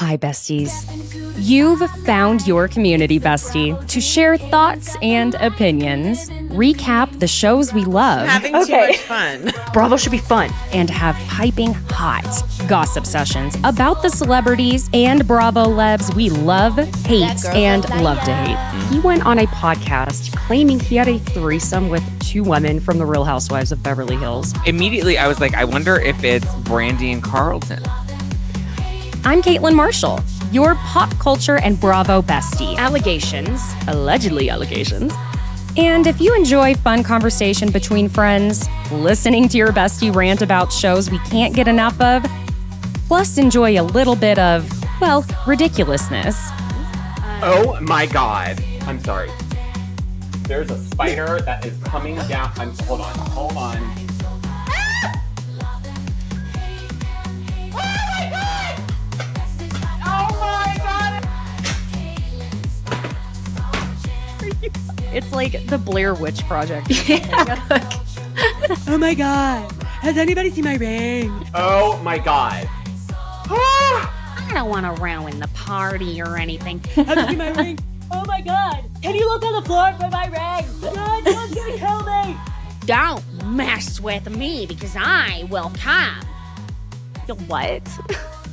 Hi, besties. You've found your community bestie to share thoughts and opinions, recap the shows we love. Having too much fun. Bravo should be fun. And have piping hot gossip sessions about the celebrities and Bravo lebs we love, hate, and love to hate. He went on a podcast claiming he had a threesome with 2 women from the Real Housewives of Beverly Hills. Immediately, I was like, I wonder if it's Brandy and Carlton. I'm Caitlin Marshall, your pop culture and Bravo bestie. Allegedly allegations. And if you enjoy fun conversation between friends, listening to your bestie rant about shows we can't get enough of, plus enjoy a little bit of, well, ridiculousness. Oh my God. I'm sorry. There's a spider that is coming down. Hold on. It's like the Blair Witch Project. Oh my God. Has anybody seen my ring? Oh my God. I don't want to ruin the party or anything. Have you seen my ring? Oh my God. Can you look on the floor for my ring? God, someone's gonna kill me. Don't mess with me because I will come. What?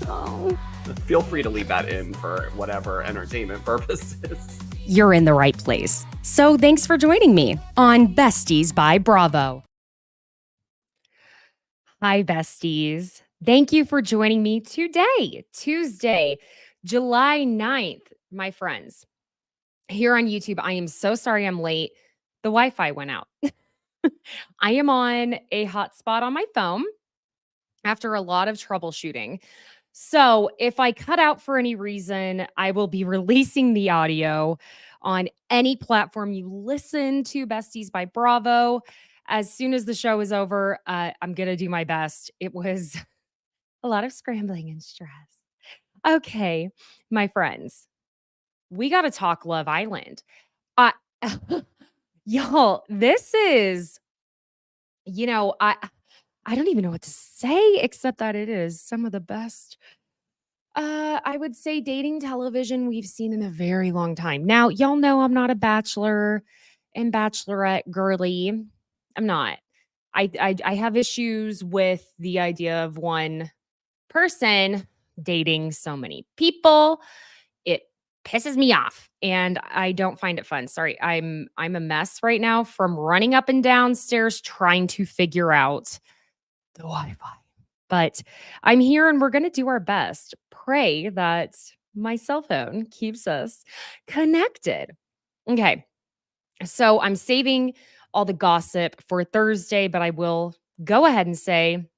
Oh. Feel free to leave that in for whatever entertainment purposes. You're in the right place. So thanks for joining me on Besties by Bravo. Hi, besties. Thank you for joining me today, Tuesday, July 9th, my friends. Here on YouTube, I am so sorry I'm late. The Wi-Fi went out. I am on a hotspot on my phone after a lot of troubleshooting. So if I cut out for any reason, I will be releasing the audio on any platform you listen to Besties by Bravo. As soon as the show is over, I'm going to do my best. It was a lot of scrambling and stress. Okay, my friends, we got to talk Love Island. Y'all, this is, I don't even know what to say except that it is some of the best, I would say, dating television we've seen in a very long time. Now, y'all know I'm not a bachelor and bachelorette girly. I'm not. I have issues with the idea of one person dating so many people. It pisses me off and I don't find it fun. Sorry, I'm a mess right now from running up and down stairs trying to figure out the Wi-Fi. But I'm here and we're going to do our best. Pray that my cell phone keeps us connected. Okay. So I'm saving all the gossip for Thursday, but I will go ahead and say,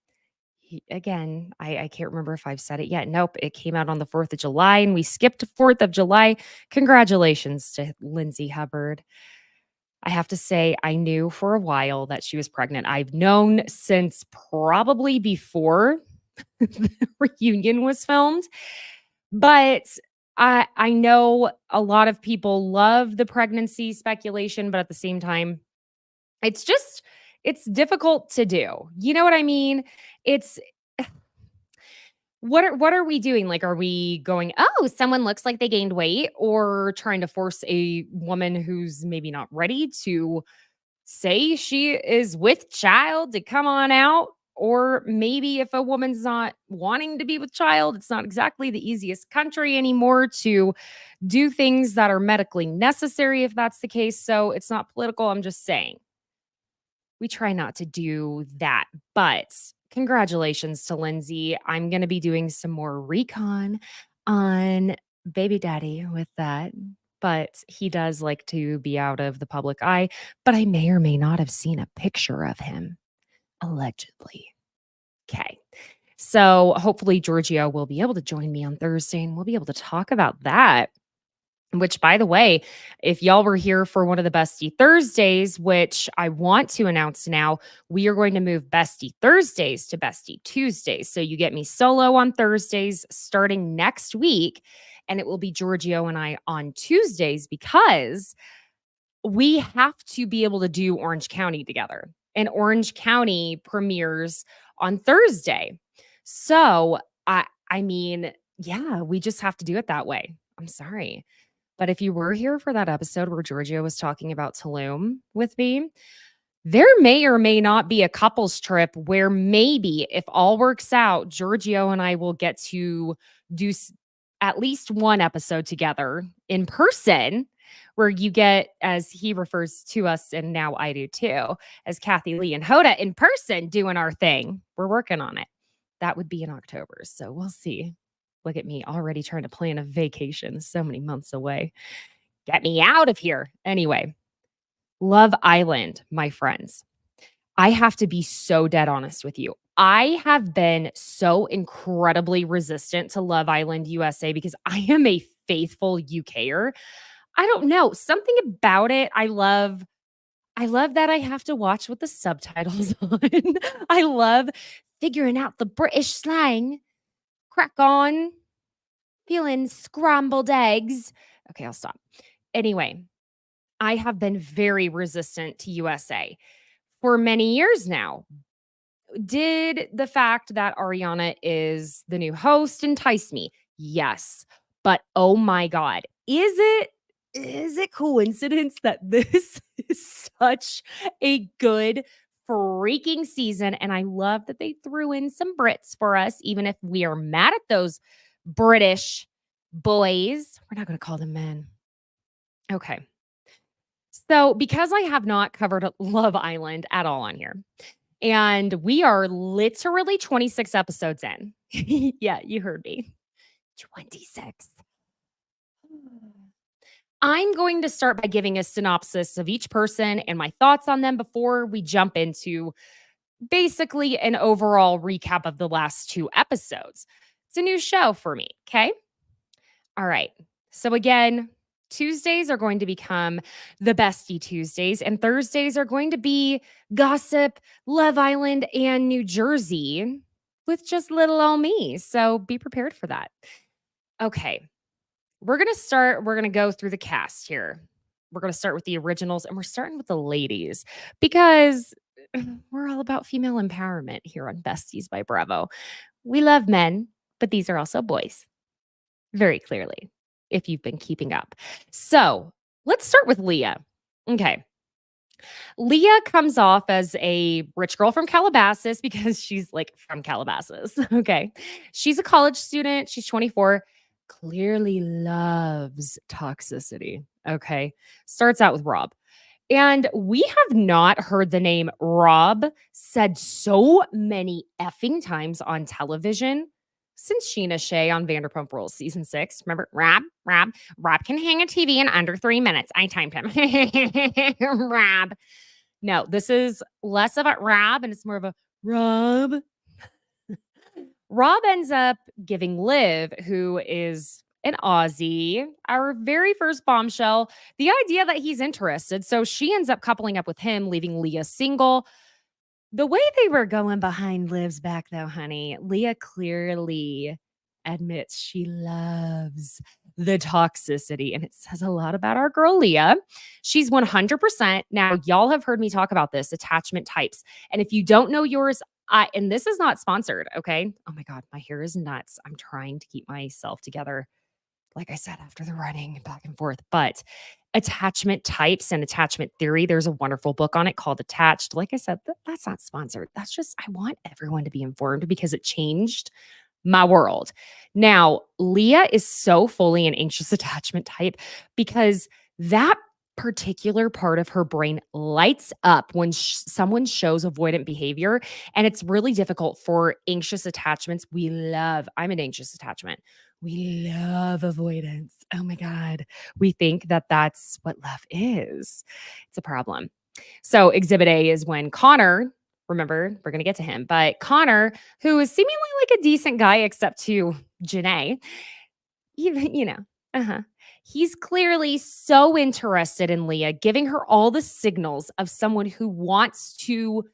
again, I can't remember if I've said it yet. Nope. It came out on the 4th of July and we skipped 4th of July. Congratulations to Lindsay Hubbard. I have to say, I knew for a while that she was pregnant. I've known since probably before the reunion was filmed. But I know a lot of people love the pregnancy speculation, but at the same time, it's difficult to do. You know what I mean? It's what are we doing? Like, are we going, oh, someone looks like they gained weight, or trying to force a woman who's maybe not ready to say she is with child to come on out? Or maybe if a woman's not wanting to be with child, it's not exactly the easiest country anymore to do things that are medically necessary if that's the case. So it's not political. I'm just saying we try not to do that. But congratulations to Lindsay. I'm going to be doing some more recon on baby daddy with that. But he does like to be out of the public eye. But I may or may not have seen a picture of him. Allegedly. Okay. So hopefully Giorgio will be able to join me on Thursday and we'll be able to talk about that. Which, by the way, if y'all were here for one of the Bestie Thursdays, which I want to announce now, we are going to move Bestie Thursdays to Bestie Tuesdays. So you get me solo on Thursdays starting next week, and it will be Giorgio and I on Tuesdays because we have to be able to do Orange County together. And Orange County premieres on Thursday. So, I mean, Yeah, we just have to do it that way. I'm sorry. But if you were here for that episode where Giorgio was talking about Tulum with me, there may or may not be a couples trip where maybe, if all works out, Giorgio and I will get to do at least one episode together in person, where you get, as he refers to us, and now I do too, as Kathy Lee and Hoda in person doing our thing. We're working on it. That would be in October. So we'll see. Look at me already trying to plan a vacation so many months away. Get me out of here. Anyway, Love Island, my friends. I have to be so dead honest with you. I have been so incredibly resistant to Love Island USA because I am a faithful UKer. I don't know, something about it I love. I love that I have to watch with the subtitles on. I love figuring out the British slang. Crack on. Feeling scrambled eggs. Okay, I'll stop. Anyway, I have been very resistant to USA for many years now. Did the fact that Ariana is the new host entice me? Yes. But oh my God, is it coincidence that this is such a good freaking season? And I love that they threw in some Brits for us, even if we are mad at those British boys. We're not going to call them men. Okay. So, because I have not covered Love Island at all on here, and we are literally 26 episodes in. Yeah, you heard me. 26. I'm going to start by giving a synopsis of each person and my thoughts on them before we jump into basically an overall recap of the last 2 episodes. It's a new show for me, okay? All right. So again, Tuesdays are going to become the Bestie Tuesdays, and Thursdays are going to be gossip, Love Island, and New Jersey with just little old me. So be prepared for that. Okay. We're going to go through the cast here. We're going to start with the originals, and we're starting with the ladies because we're all about female empowerment here on Besties by Bravo. We love men, but these are also boys. Very clearly, if you've been keeping up. So let's start with Leah. Okay. Leah comes off as a rich girl from Calabasas because she's like from Calabasas. Okay. She's a college student. She's 24. Clearly loves toxicity. Okay. Starts out with Rob. And we have not heard the name Rob said so many effing times on television since Sheena Shea on Vanderpump Rules season 6. Remember, Rob can hang a TV in under 3 minutes. I timed him. Rob. No, this is less about Rob and it's more of a Rob. Rob ends up giving Liv, who is an Aussie, our very first bombshell, the idea that he's interested. So she ends up coupling up with him, leaving Leah single. The way they were going behind Liv's back, though, honey, Leah clearly admits she loves the toxicity. And it says a lot about our girl, Leah. She's 100%. Now, y'all have heard me talk about this, attachment types. And if you don't know yours, and this is not sponsored, okay? Oh my God, my hair is nuts. I'm trying to keep myself together, like I said, after the running back and forth. But attachment types and attachment theory, there's a wonderful book on it called Attached. Like I said, that's not sponsored. That's just, I want everyone to be informed because it changed my world. Now, Leah is so fully an anxious attachment type because that particular part of her brain lights up when someone shows avoidant behavior. And it's really difficult for anxious attachments. I'm an anxious attachment. We love avoidance. Oh my God. We think that that's what love is. It's a problem. So exhibit A is when Connor, remember, we're going to get to him, but Connor, who is seemingly like a decent guy, except to Janae, even, he's clearly so interested in Leah, giving her all the signals of someone who wants to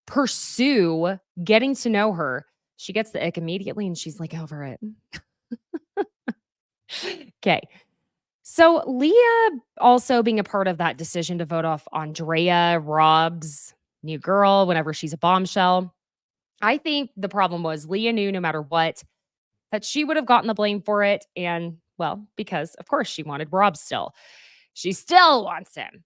pursue getting to know her. She gets the ick immediately and she's like over it. Okay. So Leah also being a part of that decision to vote off Andrea, Rob's new girl, whenever she's a bombshell. I think the problem was Leah knew no matter what, that she would have gotten the blame for it. And, well, because of course she wanted Rob still. She still wants him.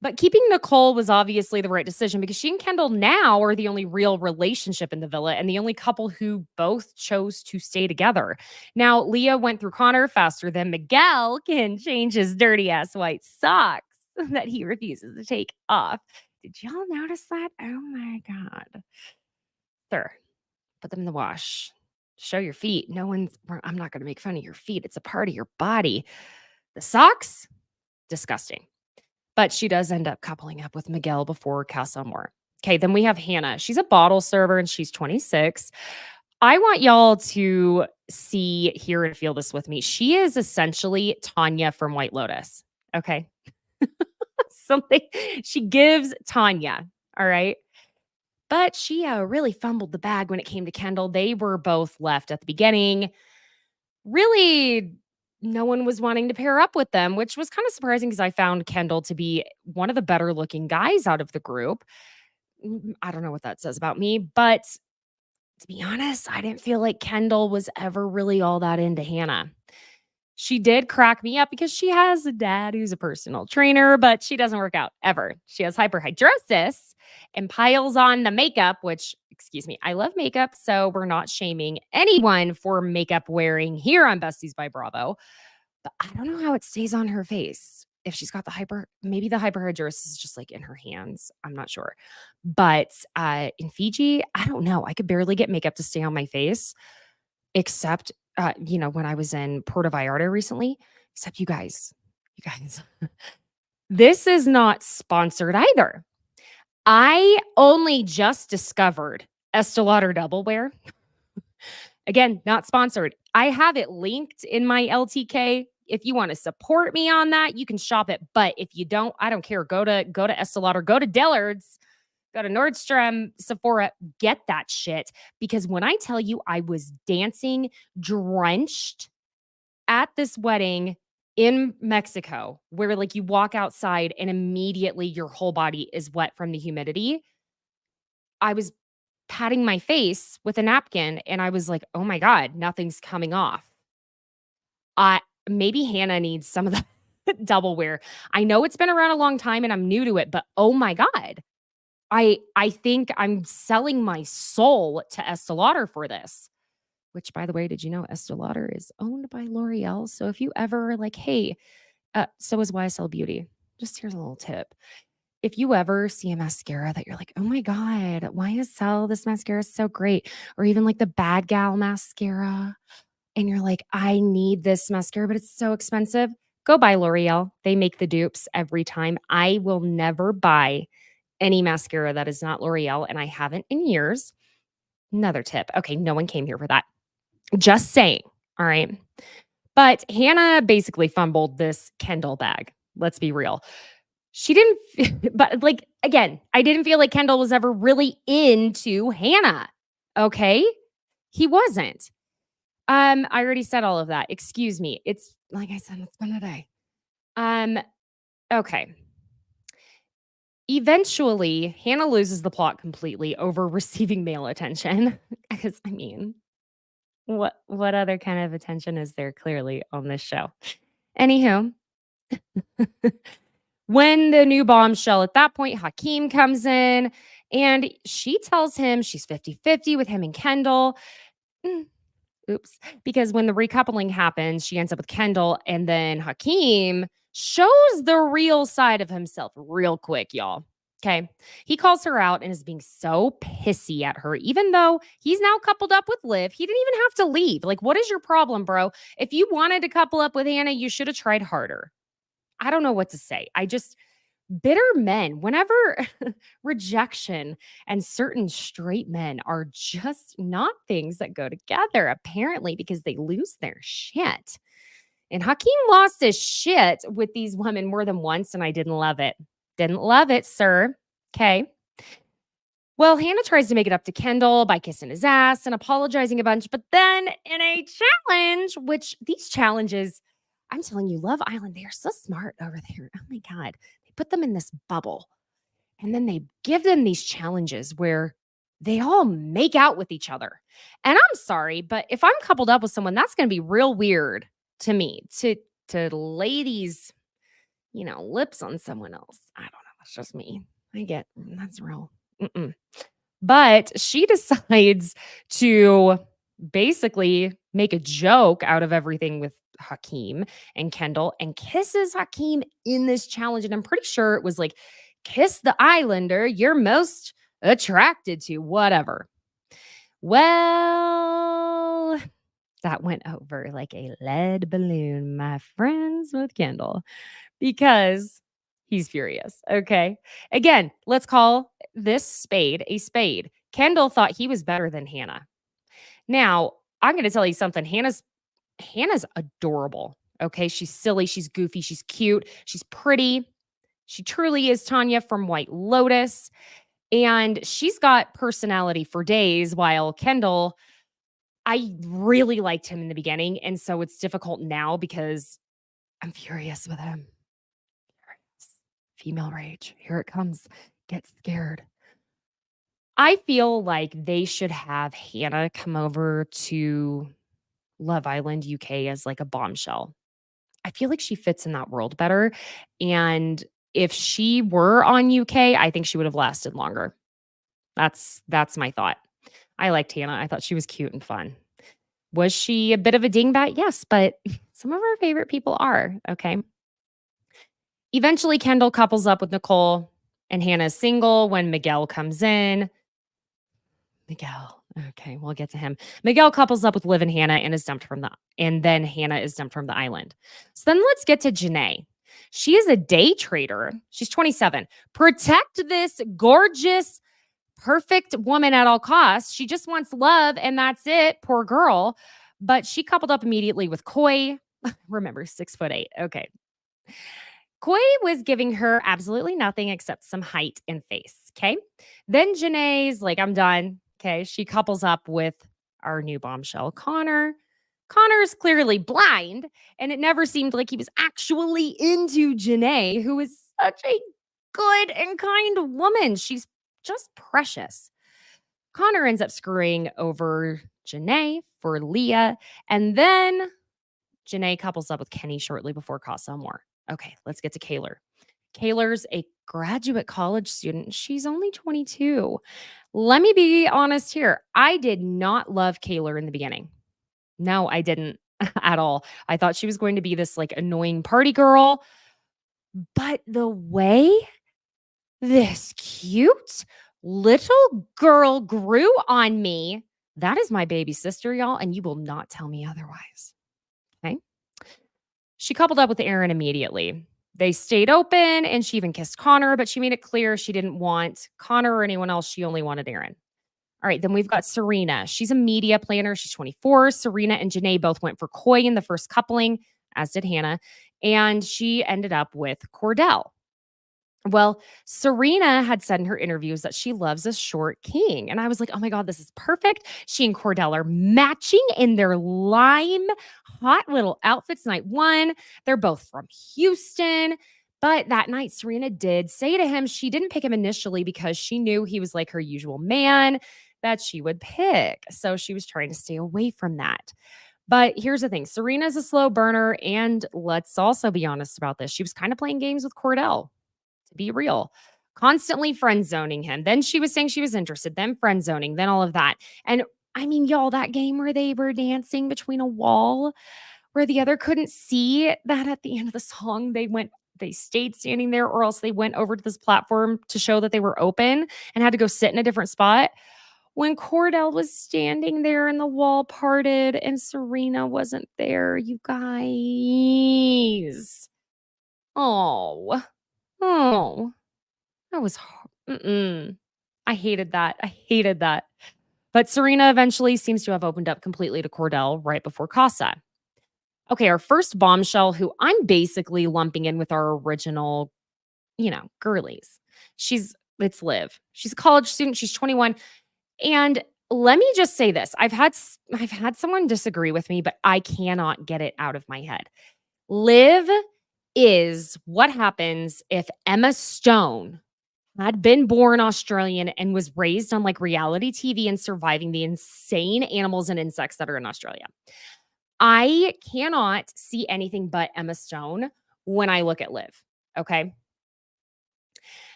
But keeping Nicole was obviously the right decision because she and Kendall now are the only real relationship in the villa and the only couple who both chose to stay together. Now, Leah went through Connor faster than Miguel can change his dirty ass white socks that he refuses to take off. Did y'all notice that? Oh my God. Sir, put them in the wash. Show your feet. I'm not going to make fun of your feet. It's a part of your body. The socks, disgusting. But she does end up coupling up with Miguel before Casa Amor. Okay, then we have Hannah. She's a bottle server and she's 26. I want y'all to see, hear, and feel this with me. She is essentially Tanya from White Lotus. Okay. Something she gives Tanya. All right. But she really fumbled the bag when it came to Kendall. They were both left at the beginning. Really, no one was wanting to pair up with them, which was kind of surprising because I found Kendall to be one of the better looking guys out of the group. I don't know what that says about me, but to be honest, I didn't feel like Kendall was ever really all that into Hannah. She did crack me up because she has a dad who's a personal trainer, but she doesn't work out ever. She has hyperhidrosis and piles on the makeup, which, excuse me, I love makeup, so we're not shaming anyone for makeup wearing here on Besties by Bravo. But I don't know how it stays on her face. If she's got maybe the hyperhidrosis is just like in her hands. I'm not sure. But in Fiji, I don't know. I could barely get makeup to stay on my face, except when I was in Puerto Vallarta recently, except you guys, this is not sponsored either. I only just discovered Estee Lauder Double Wear. Again, not sponsored. I have it linked in my LTK. If you want to support me on that, you can shop it. But if you don't, I don't care. Go to Estee Lauder, go to Dillard's, go to Nordstrom, Sephora, get that shit. Because when I tell you I was dancing drenched at this wedding in Mexico, where like you walk outside and immediately your whole body is wet from the humidity, I was patting my face with a napkin and I was like, oh my God, nothing's coming off. Maybe Hannah needs some of the double wear. I know it's been around a long time and I'm new to it, but oh my God. I think I'm selling my soul to Estee Lauder for this. Which, by the way, did you know Estee Lauder is owned by L'Oreal? So if you ever are like, hey, so is YSL Beauty. Just here's a little tip. If you ever see a mascara that you're like, oh my God, YSL, this mascara is so great. Or even like the Bad Gal mascara. And you're like, I need this mascara, but it's so expensive. Go buy L'Oreal. They make the dupes every time. I will never buy any mascara that is not L'Oreal, and I haven't in years. Another tip. Okay, no one came here for that. Just saying. All right. But Hannah basically fumbled this Kendall bag. Let's be real. She didn't, but like, again, I didn't feel like Kendall was ever really into Hannah. Okay. He wasn't. I already said all of that. Excuse me. It's like I said, it's been a day. Okay. Eventually, Hannah loses the plot completely over receiving male attention. Because I mean, what other kind of attention is there clearly on this show? Anywho, when the new bombshell at that point, Hakeem comes in and she tells him she's 50-50 with him and Kendall. Oops. Because when the recoupling happens, she ends up with Kendall, and then Hakeem shows the real side of himself real quick, y'all. Okay. He calls her out and is being so pissy at her, even though he's now coupled up with Liv. He didn't even have to leave. Like, what is your problem, bro? If you wanted to couple up with Hannah, you should have tried harder. I don't know what to say. Bitter men, whenever rejection and certain straight men are just not things that go together, apparently, because they lose their shit. And Hakeem lost his shit with these women more than once, and I didn't love it. Didn't love it, sir. Okay. Well, Hannah tries to make it up to Kendall by kissing his ass and apologizing a bunch, but then in a challenge, which these challenges, I'm telling you, Love Island, they are so smart over there. Oh my God. Put them in this bubble and then they give them these challenges where they all make out with each other. And I'm sorry, but if I'm coupled up with someone, that's going to be real weird to me to lay these, lips on someone else. I don't know. That's just me. That's real. Mm-mm. But she decides to basically make a joke out of everything with Hakeem and Kendall and kisses Hakeem in this challenge. And I'm pretty sure it was like, kiss the islander you're most attracted to, whatever. Well, that went over like a lead balloon, my friends, with Kendall, because he's furious. Okay. Again, let's call this spade a spade. Kendall thought he was better than Hannah. Now, I'm going to tell you something. Hannah's adorable. Okay. She's silly. She's goofy. She's cute. She's pretty. She truly is Tanya from White Lotus. And she's got personality for days, while Kendall, I really liked him in the beginning. And so it's difficult now because I'm furious with him. Female rage. Here it comes. Get scared. I feel like they should have Hannah come over to Love Island UK as like a bombshell. I feel like she fits in that world better. And if she were on UK, I think she would have lasted longer. That's my thought. I liked Hannah. I thought she was cute and fun. Was she a bit of a dingbat? Yes, but some of our favorite people are. Okay. Eventually, Kendall couples up with Nicole, and Hannah's single when Miguel comes in. Miguel. Okay, we'll get to him. Miguel couples up with Liv and Hannah and then Hannah is dumped from the island. So then let's get to Janae. She is a day trader. She's 27. Protect this gorgeous, perfect woman at all costs. She just wants love and that's it. Poor girl. But she coupled up immediately with Coy. Remember, 6'8". Okay. Coy was giving her absolutely nothing except some height and face. Okay. Then Janae's like, I'm done. Okay. She couples up with our new bombshell, Connor. Connor's clearly blind, and it never seemed like he was actually into Janae, who is such a good and kind woman. She's just precious. Connor ends up screwing over Janae for Leah, and then Janae couples up with Kenny shortly before Casa Amor. Okay, let's get to Kaylor. Kaylor's a graduate college student. She's only 22. Let me be honest here. I did not love Kaylor in the beginning. No, I didn't at all. I thought she was going to be this like annoying party girl. But the way this cute little girl grew on me, that is my baby sister, y'all, and you will not tell me otherwise. Okay. She coupled up with Aaron immediately. They stayed open and she even kissed Connor, but she made it clear she didn't want Connor or anyone else. She only wanted Aaron. All right, then we've got Serena. She's a media planner. She's 24. Serena and Janae both went for Coy in the first coupling, as did Hannah. And she ended up with Kordell. Well, Serena had said in her interviews that she loves a short king. And I was like, oh my God, this is perfect. She and Kordell are matching in their lime hot little outfits night one. They're both from Houston. But that night, Serena did say to him she didn't pick him initially because she knew he was like her usual man that she would pick. So she was trying to stay away from that. But here's the thing. Serena's a slow burner. And let's also be honest about this. She was kind of playing games with Kordell, to be real. Constantly friend zoning him. Then she was saying she was interested. Then friend zoning. Then all of that. And I mean, y'all, that game where they were dancing between a wall where the other couldn't see that at the end of the song, they stayed standing there, or else they went over to this platform to show that they were open and had to go sit in a different spot. When Kordell was standing there and the wall parted and Serena wasn't there, you guys. Oh, that was hard. I hated that. But Serena eventually seems to have opened up completely to Kordell right before Casa. Okay, our first bombshell, who I'm basically lumping in with our original, girlies. It's Liv. She's a college student. She's 21. And let me just say this. I've had someone disagree with me, but I cannot get it out of my head. Liv is what happens if Emma Stone had been born Australian and was raised on like reality TV and surviving the insane animals and insects that are in Australia. I cannot see anything but Emma Stone when I look at Liv. Okay.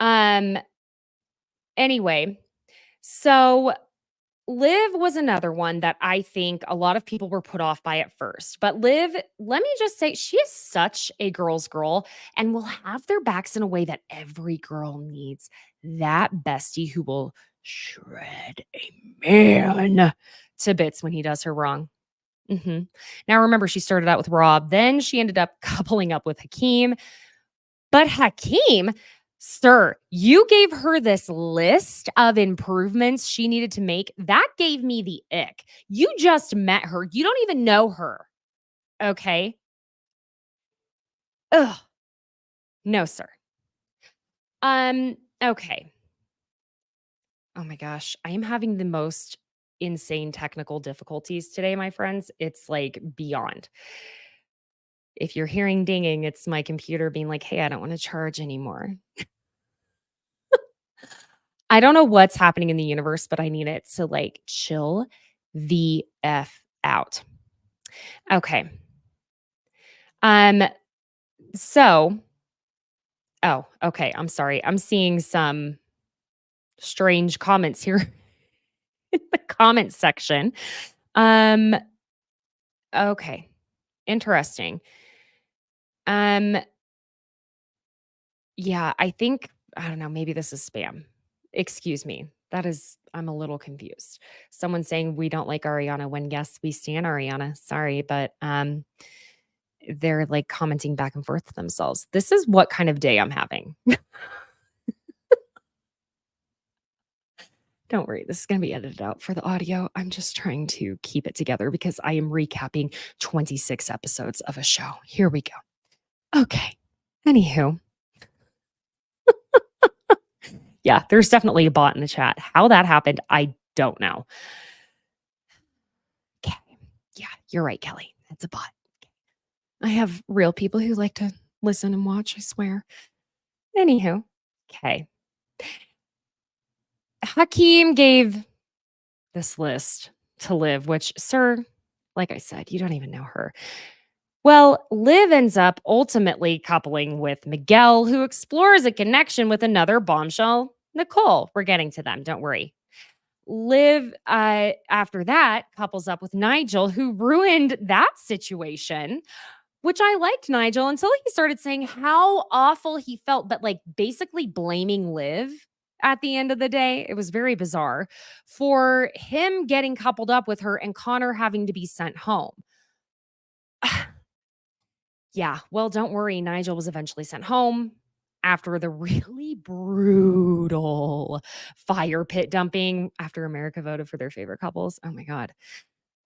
Um, anyway, so Liv was another one that I think a lot of people were put off by at first. But Liv, let me just say, she is such a girl's girl and will have their backs in a way that every girl needs. That bestie who will shred a man to bits when he does her wrong. Now, remember, she started out with Rob, then she ended up coupling up with Hakeem. But Hakeem, sir, you gave her this list of improvements she needed to make. That gave me the ick. You just met her. You don't even know her. Okay. Ugh. No, sir. Okay. Oh my gosh. I am having the most insane technical difficulties today, my friends. It's like beyond. If you're hearing dinging, it's my computer being like, hey, I don't want to charge anymore. I don't know what's happening in the universe, but I need it to like chill the F out. Okay. So, oh, okay. I'm sorry. I'm seeing some strange comments here in the comment section. Okay. Interesting. Yeah, I think, I don't know, maybe this is spam. Excuse me. I'm a little confused. Someone saying we don't like Ariana when yes, we stan Ariana. Sorry, but they're like commenting back and forth to themselves. This is what kind of day I'm having. Don't worry, this is going to be edited out for the audio. I'm just trying to keep it together because I am recapping 26 episodes of a show. Here we go. Okay. Anywho. Yeah, there's definitely a bot in the chat. How that happened, I don't know. Okay. Yeah, you're right, Kelly. It's a bot. I have real people who like to listen and watch, I swear. Anywho. Okay. Hakeem gave this list to Liv, which, sir, like I said, you don't even know her. Well, Liv ends up ultimately coupling with Miguel, who explores a connection with another bombshell, Nicole. We're getting to them, don't worry. Liv, after that, couples up with Nigel, who ruined that situation, which I liked Nigel until he started saying how awful he felt, but like basically blaming Liv at the end of the day. It was very bizarre for him getting coupled up with her and Connor having to be sent home. Yeah, well, don't worry. Nigel was eventually sent home after the really brutal fire pit dumping after America voted for their favorite couples. Oh my God.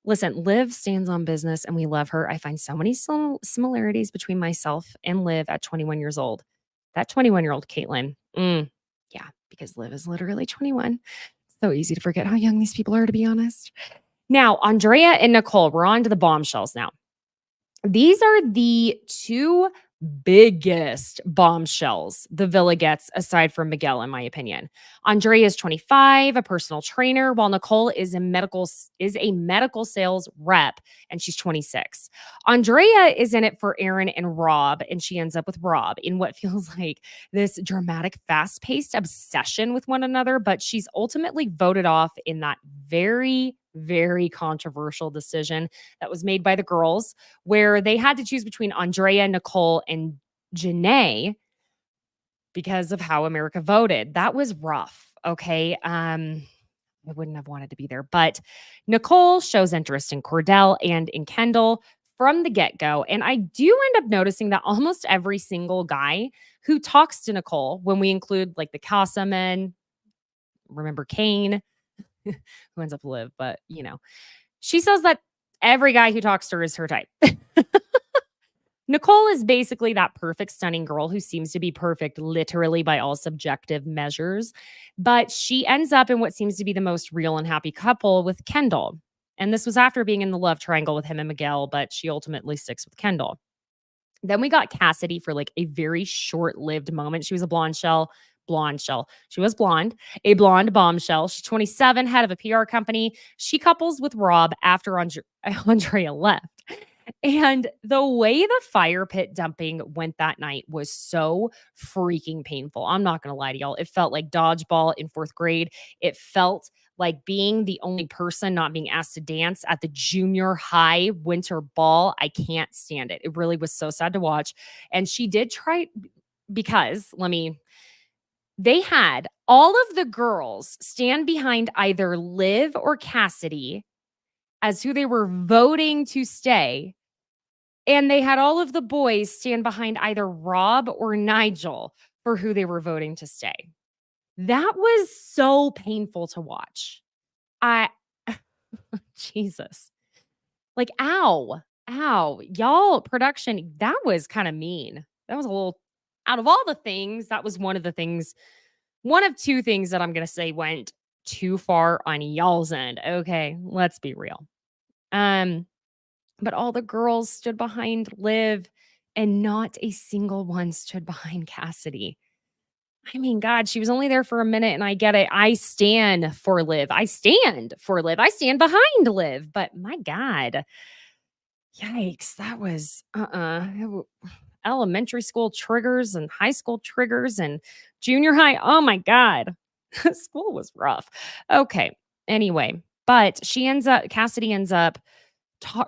Listen, Liv stands on business and we love her. I find so many similarities between myself and Liv at 21 years old. That 21-year-old Caitlin. Yeah, because Liv is literally 21. So easy to forget how young these people are, to be honest. Now, Andrea and Nicole, we're on to the bombshells now. These are the two biggest bombshells the villa gets aside from Miguel, in my opinion. Andrea is 25, a personal trainer, while Nicole is a medical sales rep, and she's 26. Andrea is in it for Aaron and Rob, and she ends up with Rob in what feels like this dramatic, fast-paced obsession with one another, but she's ultimately voted off in that very, very controversial decision that was made by the girls, where they had to choose between Andrea, Nicole, and Janae because of how America voted. That was rough. Okay. I wouldn't have wanted to be there, but Nicole shows interest in Kordell and in Kendall from the get-go. And I do end up noticing that almost every single guy who talks to Nicole, when we include like the Casa men, remember Kane, who ends up Liv, but you know, she says that every guy who talks to her is her type. Nicole is basically that perfect, stunning girl who seems to be perfect literally by all subjective measures, but she ends up in what seems to be the most real and happy couple with Kendall. And this was after being in the love triangle with him and Miguel, but she ultimately sticks with Kendall. Then we got Cassidy for like a very short-lived moment. She was a blonde shell, blonde shell. She was blonde, a blonde bombshell. She's 27, head of a PR company. She couples with Rob after Andrea left. And the way the fire pit dumping went that night was so freaking painful. I'm not going to lie to y'all. It felt like dodgeball in 4th grade. It felt like being the only person not being asked to dance at the junior high winter ball. I can't stand it. It really was so sad to watch. And she did try because they had all of the girls stand behind either Liv or Cassidy as who they were voting to stay. And they had all of the boys stand behind either Rob or Nigel for who they were voting to stay. That was so painful to watch. Jesus. Like, ow. Y'all, production, that was kind of mean. That was a little, out of all the things, that was one of the things, one of two things that I'm going to say went too far on y'all's end. Okay, let's be real. But all the girls stood behind Liv and not a single one stood behind Cassidy. I mean, God, she was only there for a minute and I get it. I stand for Liv. I stand behind Liv. But my God, yikes, that was elementary school triggers and high school triggers and junior high. Oh my God, school was rough. Okay, anyway, but Cassidy ends up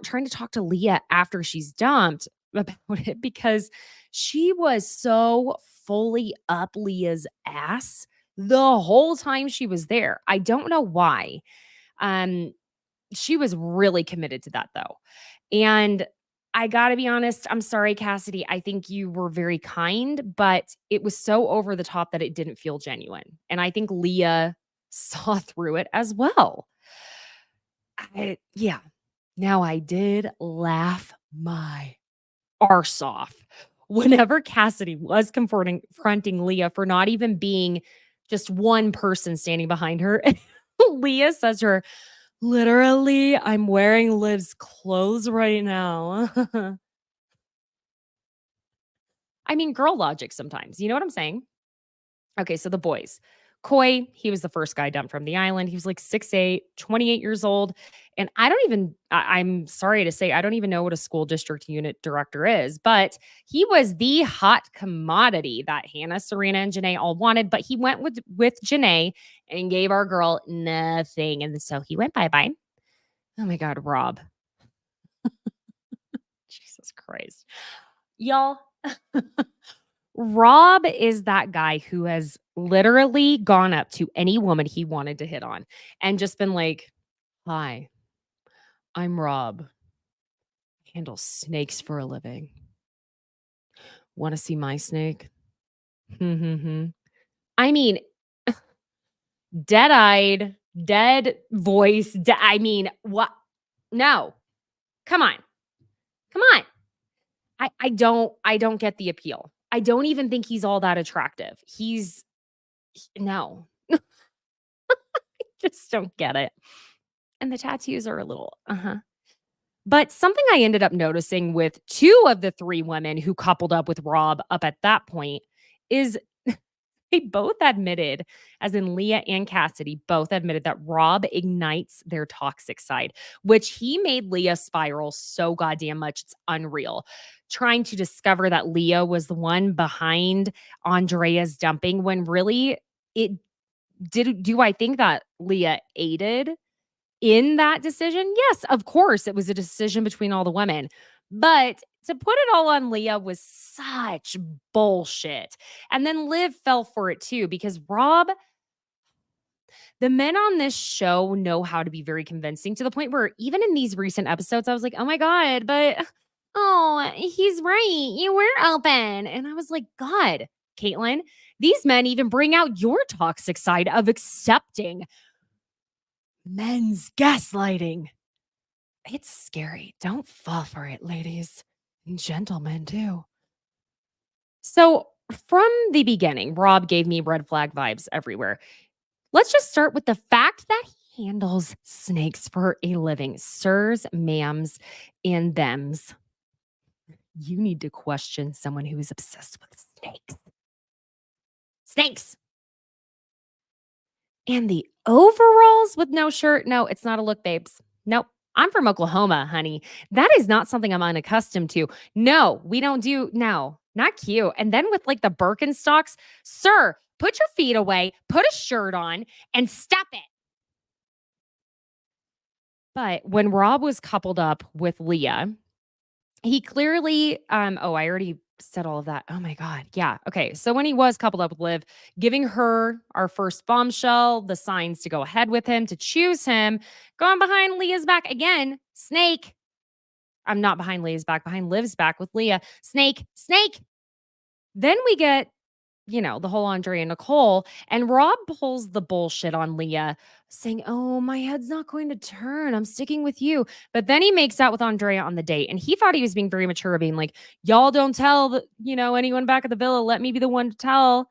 trying to talk to Leah after she's dumped about it because she was so fully up Leah's ass the whole time she was there. I don't know why. She was really committed to that though. And I gotta be honest, I'm sorry, Cassidy. I think you were very kind, but it was so over the top that it didn't feel genuine. And I think Leah saw through it as well. Yeah. Now, I did laugh my arse off whenever Cassidy was confronting Leah for not even being just one person standing behind her. Leah says to her, literally, I'm wearing Liv's clothes right now. I mean, girl logic sometimes. You know what I'm saying? Okay, so the boys. Coy, he was the first guy dumped from the island. He was like 6'8", 28 years old. And I'm sorry to say, I don't even know what a school district unit director is, but he was the hot commodity that Hannah, Serena, and Janae all wanted. But he went with Janae and gave our girl nothing. And so he went bye-bye. Oh my God, Rob. Jesus Christ. Y'all. Rob is that guy who has literally gone up to any woman he wanted to hit on and just been like, hi, I'm Rob. I handle snakes for a living. Want to see my snake? I mean, dead-eyed, dead voice. What? No. Come on. I don't get the appeal. I don't even think he's all that attractive. No. I just don't get it. And the tattoos are a little, But something I ended up noticing with two of the three women who coupled up with Rob up at that point is they both admitted, as in Leah and Cassidy, both admitted that Rob ignites their toxic side, which he made Leah spiral so goddamn much. It's unreal. Trying to discover that Leah was the one behind Andrea's dumping when really do I think that Leah aided in that decision? Yes, of course, it was a decision between all the women. But to put it all on Leah was such bullshit. And then Liv fell for it too, because Rob, the men on this show know how to be very convincing to the point where even in these recent episodes, I was like, oh my God, but he's right. You were open. And I was like, God, Caitlin, these men even bring out your toxic side of accepting men's gaslighting. It's scary. Don't fall for it, ladies and gentlemen, too. So from the beginning, Rob gave me red flag vibes everywhere. Let's just start with the fact that he handles snakes for a living. Sirs, ma'ams, and thems. You need to question someone who is obsessed with snakes. Snakes. And the overalls with no shirt. No, it's not a look, babes. Nope. I'm from Oklahoma, honey. That is not something I'm unaccustomed to. No, we don't do, no, not cute. And then with like the Birkenstocks, sir, put your feet away, put a shirt on, and stop it. But when Rob was coupled up with Leah, he clearly, I already said all of that. Oh my God. Yeah. Okay. So when he was coupled up with Liv, giving her our first bombshell, the signs to go ahead with him, to choose him, going behind Leah's back again, snake. I'm not behind Leah's back, behind Liv's back with Leah. Snake, snake. Then we get, the whole Andre and Nicole, and Rob pulls the bullshit on Leah, saying, "Oh, my head's not going to turn. I'm sticking with you." But then he makes out with Andrea on the date, and he thought he was being very mature, being like, "Y'all don't tell anyone back at the villa. Let me be the one to tell."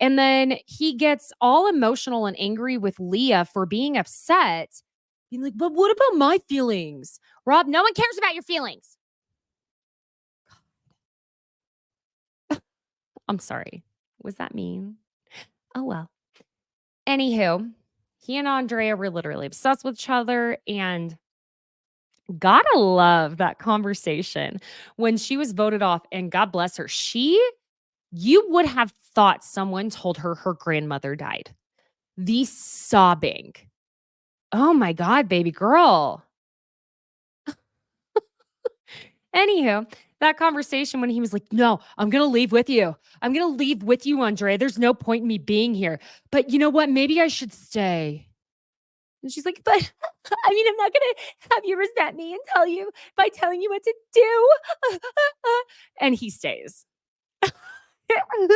And then he gets all emotional and angry with Leah for being upset, being like, "But what about my feelings?" Rob, no one cares about your feelings. I'm sorry. Was that mean? Oh, well. Anywho, he and Andrea were literally obsessed with each other, and gotta love that conversation when she was voted off, and God bless her. You would have thought someone told her her grandmother died. The sobbing. Oh my God, baby girl. Anywho, that conversation when he was like, "No, I'm going to leave with you. I'm going to leave with you, Andre. There's no point in me being here. But you know what? Maybe I should stay." And she's like, "But I'm not going to have you resent me and tell you by telling you what to do." And he stays. Who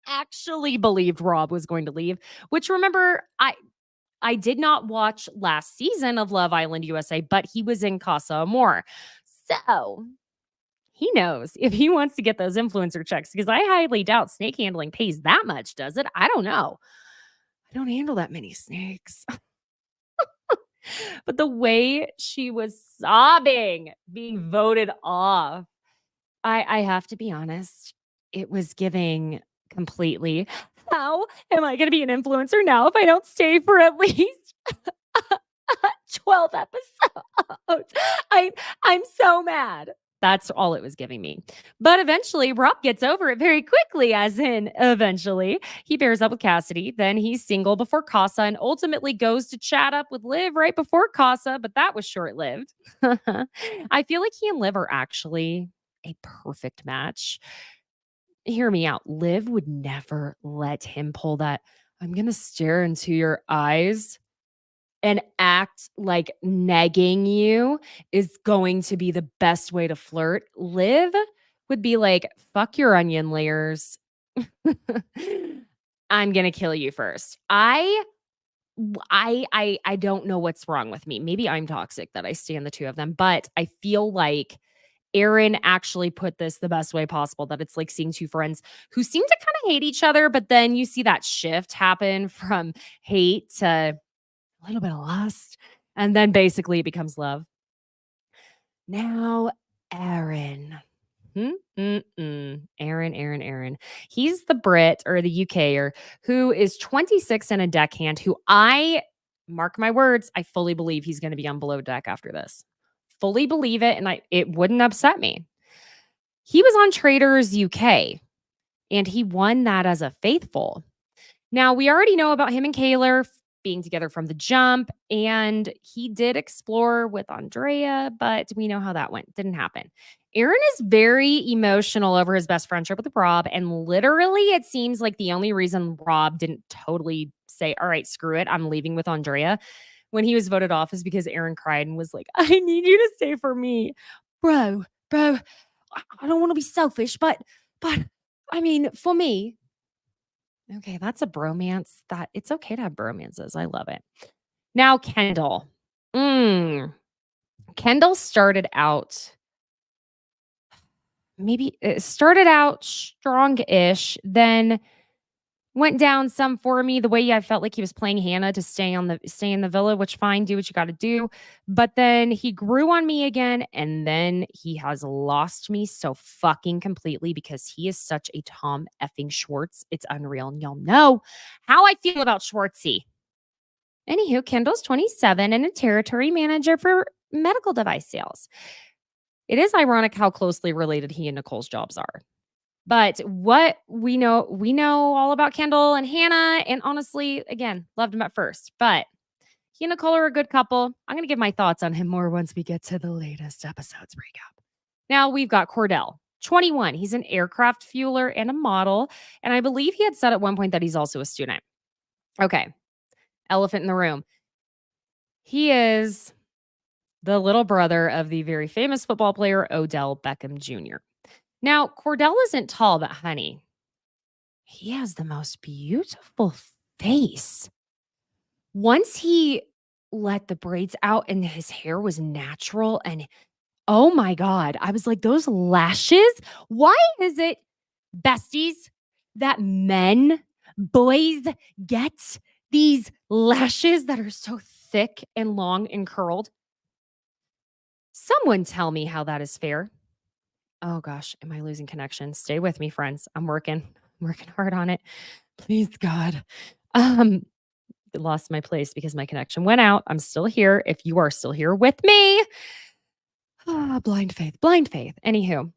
actually believed Rob was going to leave? Which, remember, I did not watch last season of Love Island USA, but he was in Casa Amor. So he knows if he wants to get those influencer checks, because I highly doubt snake handling pays that much, does it? I don't know. I don't handle that many snakes. But the way she was sobbing, being voted off, I have to be honest, it was giving completely, how am I going to be an influencer now if I don't stay for at least 12 episodes? I'm so mad. That's all it was giving me. But eventually, Rob gets over it very quickly, as in eventually. He pairs up with Cassidy. Then he's single before Casa and ultimately goes to chat up with Liv right before Casa, but that was short-lived. I feel like he and Liv are actually a perfect match. Hear me out. Liv would never let him pull that, "I'm going to stare into your eyes and act like negging you is going to be the best way to flirt." Liv would be like, "Fuck your onion layers. I'm gonna kill you first." I don't know what's wrong with me. Maybe I'm toxic that I stand the two of them, but I feel like Aaron actually put this the best way possible, that it's like seeing two friends who seem to kind of hate each other, but then you see that shift happen from hate to a little bit of lust, and then basically it becomes love. Now, Aaron. Aaron. He's the Brit or the UKer who is 26 and a deckhand, who mark my words, I fully believe he's going to be on below deck after this. Fully believe it, and it wouldn't upset me. He was on Traders UK, and he won that as a faithful. Now, we already know about him and Kaylor being together from the jump, and he did explore with Andrea, but we know how that went. Didn't happen. Aaron is very emotional over his best friendship with Rob, and literally it seems like the only reason Rob didn't totally say, "All right, screw it, I'm leaving with Andrea," when he was voted off, is because Aaron cried and was like, "I need you to stay for me." Bro, I don't want to be selfish, but I mean, for me. Okay, that's a bromance. That it's okay to have bromances. I love it. Now, Kendall. Kendall started out, maybe it started out strong-ish, then went down some for me, the way I felt like he was playing Hannah to stay in the villa, which fine, do what you got to do. But then he grew on me again, and then he has lost me so fucking completely because he is such a Tom effing Schwartz. It's unreal. And y'all know how I feel about Schwartzy. Anywho, Kendall's 27 and a territory manager for medical device sales. It is ironic how closely related he and Nicole's jobs are. But what we know all about Kendall and Hannah. And honestly, again, loved him at first. But he and Nicole are a good couple. I'm going to give my thoughts on him more once we get to the latest episode's recap. Now we've got Kordell, 21. He's an aircraft fueler and a model. And I believe he had said at one point that he's also a student. Okay. Elephant in the room. He is the little brother of the very famous football player Odell Beckham Jr. Now, Kordell isn't tall, but honey, he has the most beautiful face. Once he let the braids out and his hair was natural, and oh my God, I was like, those lashes, why is it, besties, that boys get these lashes that are so thick and long and curled? Someone tell me how that is fair. Oh gosh, am I losing connection? Stay with me, friends. I'm working hard on it. Please, God. Lost my place because my connection went out. I'm still here. If you are still here with me, blind faith. Anywho,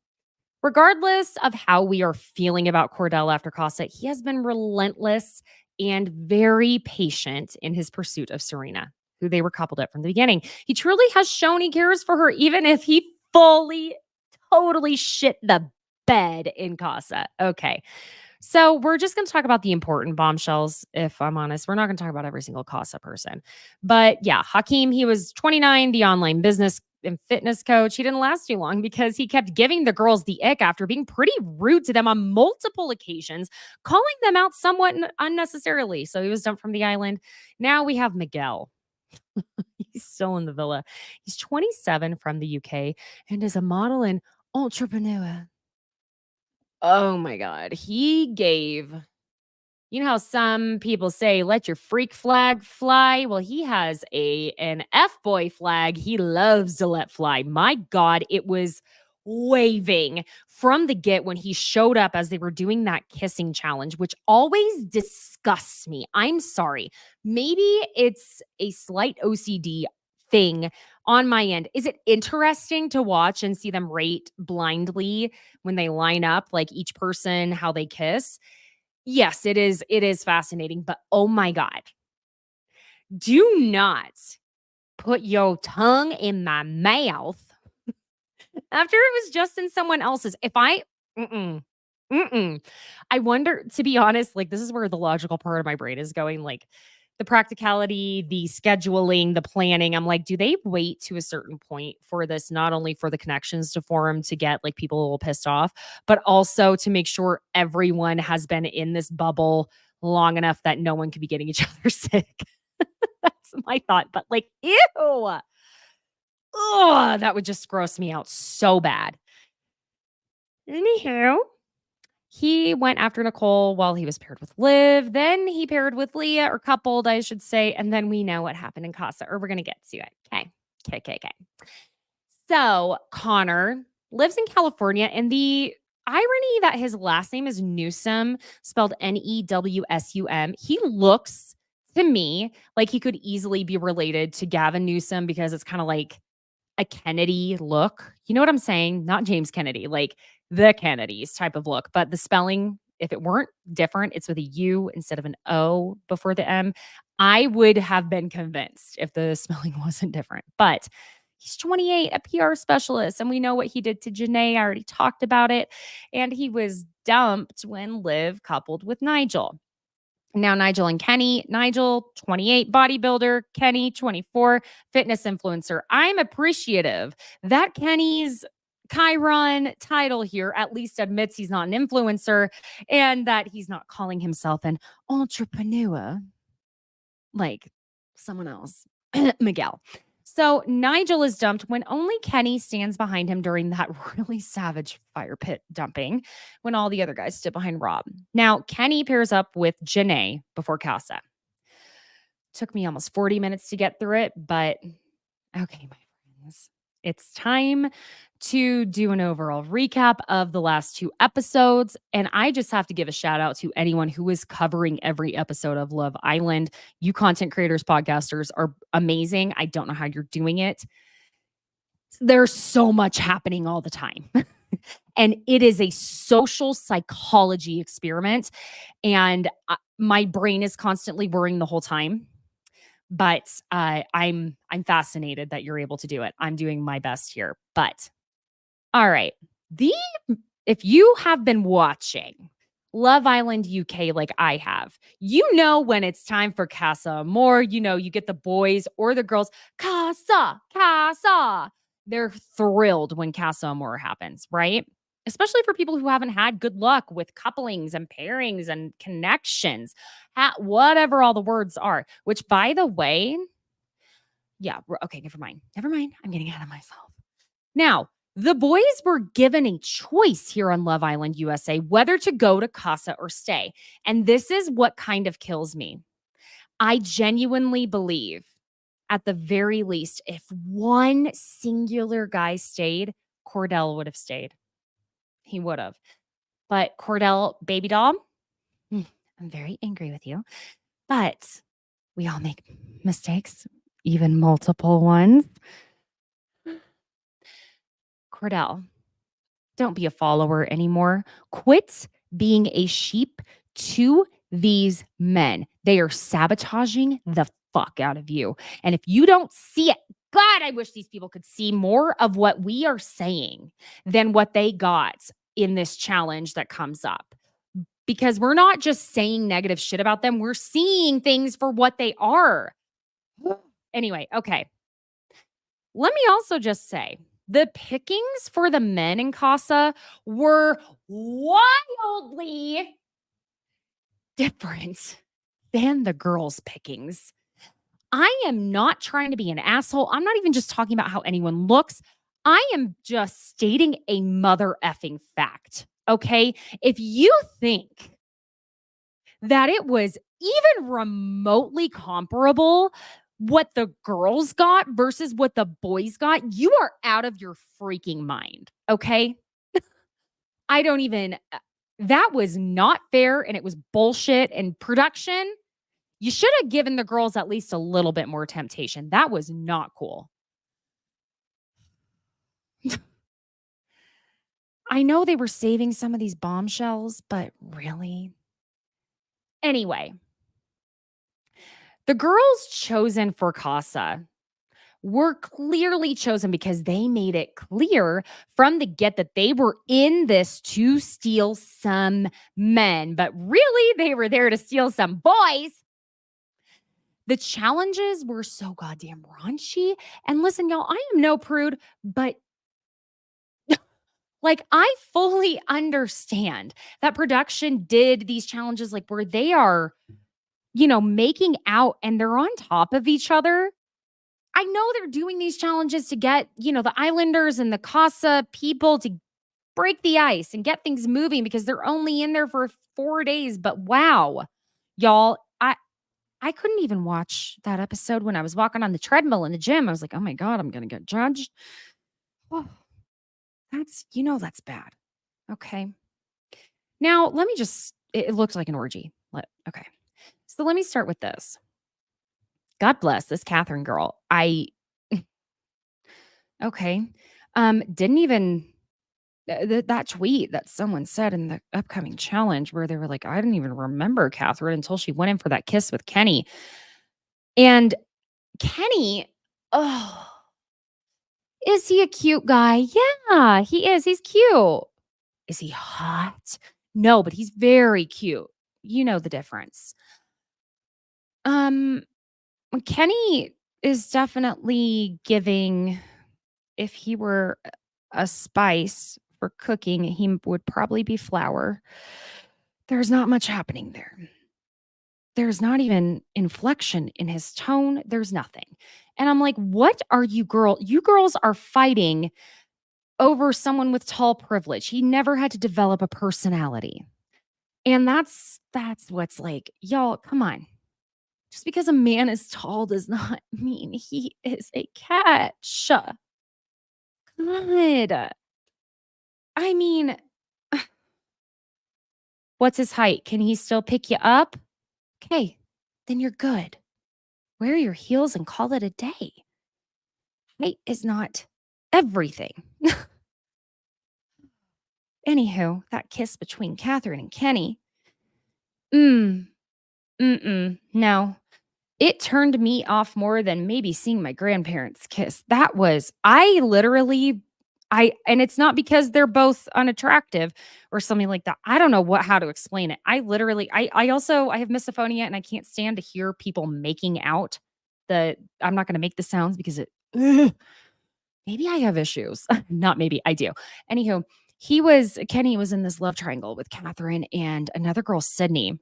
regardless of how we are feeling about Kordell after Casa, he has been relentless and very patient in his pursuit of Serena, who they were coupled up from the beginning. He truly has shown he cares for her, even if he totally shit the bed in Casa. Okay. So we're just going to talk about the important bombshells, if I'm honest. We're not going to talk about every single Casa person. But yeah, Hakeem, he was 29, the online business and fitness coach. He didn't last too long because he kept giving the girls the ick after being pretty rude to them on multiple occasions, calling them out somewhat unnecessarily. So he was dumped from the island. Now we have Miguel. He's still in the villa. He's 27 from the UK and is a model and entrepreneur. Oh my God. He gave, you know how some people say, let your freak flag fly? Well, he has an F-boy flag he loves to let fly. My God, it was waving from the get when he showed up as they were doing that kissing challenge, which always disgusts me. I'm sorry. Maybe it's a slight OCD thing on my end. Is it interesting to watch and see them rate blindly when they line up, like each person, how they kiss? Yes, it is. It is fascinating, but oh my God, do not put your tongue in my mouth after it was just in someone else's. I wonder, to be honest, like this is where the logical part of my brain is going, like the practicality, the scheduling, the planning. I'm like, do they wait to a certain point for this, not only for the connections to form to get like people a little pissed off, but also to make sure everyone has been in this bubble long enough that no one could be getting each other sick? That's my thought. But like, ew. Oh, that would just gross me out so bad. Anyhow, he went after Nicole while he was paired with Liv. Then he paired with Leah, or coupled, I should say. And then we know what happened in Casa, or we're going to get to it. Okay. So Connor lives in California, and the irony that his last name is Newsome, spelled Newsum. He looks to me like he could easily be related to Gavin Newsom because it's kind of like a Kennedy look. You know what I'm saying? Not James Kennedy, like the Kennedys type of look. But the spelling, if it weren't different, it's with a U instead of an O before the M. I would have been convinced if the spelling wasn't different. But he's 28, a PR specialist, and we know what he did to Janae. I already talked about it. And he was dumped when Liv coupled with Nigel. Now, Nigel and Kenny. Nigel, 28, bodybuilder. Kenny, 24, fitness influencer. I'm appreciative that Kenny's Chiron title here at least admits he's not an influencer and that he's not calling himself an entrepreneur like someone else, Miguel. So Nigel is dumped when only Kenny stands behind him during that really savage fire pit dumping when all the other guys stood behind Rob. Now, Kenny pairs up with Janae before Casa. Took me almost 40 minutes to get through it, but okay, my friends. it's time to do an overall recap of the last 2 episodes. And I just have to give a shout out to anyone who is covering every episode of Love Island. You content creators, podcasters are amazing. I don't know how you're doing it. There's so much happening all the time. And it is a social psychology experiment. And my brain is constantly worrying the whole time. But I'm fascinated that you're able to do it. I'm doing my best here. But all right. If you have been watching Love Island UK like I have, you know when it's time for Casa Amor, you know, you get the boys or the girls, Casa, Casa. They're thrilled when Casa Amor happens, right? Especially for people who haven't had good luck with couplings and pairings and connections, whatever all the words are, which by the way, yeah, okay, never mind. Never mind. I'm getting ahead of myself. Now, the boys were given a choice here on Love Island USA whether to go to Casa or stay. And this is what kind of kills me. I genuinely believe, at the very least, if one singular guy stayed, Kordell would have stayed. He would have. But Kordell, baby doll, I'm very angry with you. But we all make mistakes, even multiple ones. Kordell, don't be a follower anymore. Quit being a sheep to these men. They are sabotaging the fuck out of you. And if you don't see it, God, I wish these people could see more of what we are saying than what they got in this challenge that comes up. Because we're not just saying negative shit about them. We're seeing things for what they are. Anyway, okay. Let me also just say, the pickings for the men in Casa were wildly different than the girls' pickings. I am not trying to be an asshole. I'm not even just talking about how anyone looks. I am just stating a mother effing fact. Okay? If you think that it was even remotely comparable what the girls got versus what the boys got, you are out of your freaking mind. Okay? I don't even, that was not fair and it was bullshit. And production, you should have given the girls at least a little bit more temptation. That was not cool. I know they were saving some of these bombshells, but really? Anyway, the girls chosen for Casa were clearly chosen because they made it clear from the get that they were in this to steal some men, but really they were there to steal some boys. The challenges were so goddamn raunchy. And listen, y'all, I am no prude, but like I fully understand that production did these challenges like where they are, you know, making out and they're on top of each other. I know they're doing these challenges to get, you know, the Islanders and the Casa people to break the ice and get things moving because they're only in there for 4 days. But wow, y'all, I couldn't even watch that episode when I was walking on the treadmill in the gym. I was like, oh my God, I'm going to get judged. Oh, that's bad. Okay. Now, let me just, it looked like an orgy. Okay. So let me start with this. God bless this Catherine girl. Okay. Didn't even, that tweet that someone said in the upcoming challenge where they were like, I didn't even remember Catherine until she went in for that kiss with Kenny. And Kenny, oh, is he a cute guy? Yeah, he is. He's cute. Is he hot? No, but he's very cute. You know the difference. Kenny is definitely giving, if he were a spice for cooking, he would probably be flour. There's not much happening there. There's not even inflection in his tone. There's nothing. And I'm like, what are you girls are fighting over someone with tall privilege. He never had to develop a personality. And that's what's like, y'all, come on. Just because a man is tall does not mean he is a catch. God. I mean, what's his height? Can he still pick you up? Okay, then you're good. Wear your heels and call it a day. Height is not everything. Anywho, that kiss between Catherine and Kenny. No. It turned me off more than maybe seeing my grandparents kiss. That was, and it's not because they're both unattractive or something like that. I don't know how to explain it. I have misophonia and I can't stand to hear people making out. I'm not going to make the sounds because maybe I have issues. Not maybe, I do. Anywho, Kenny was in this love triangle with Catherine and another girl, Sydney.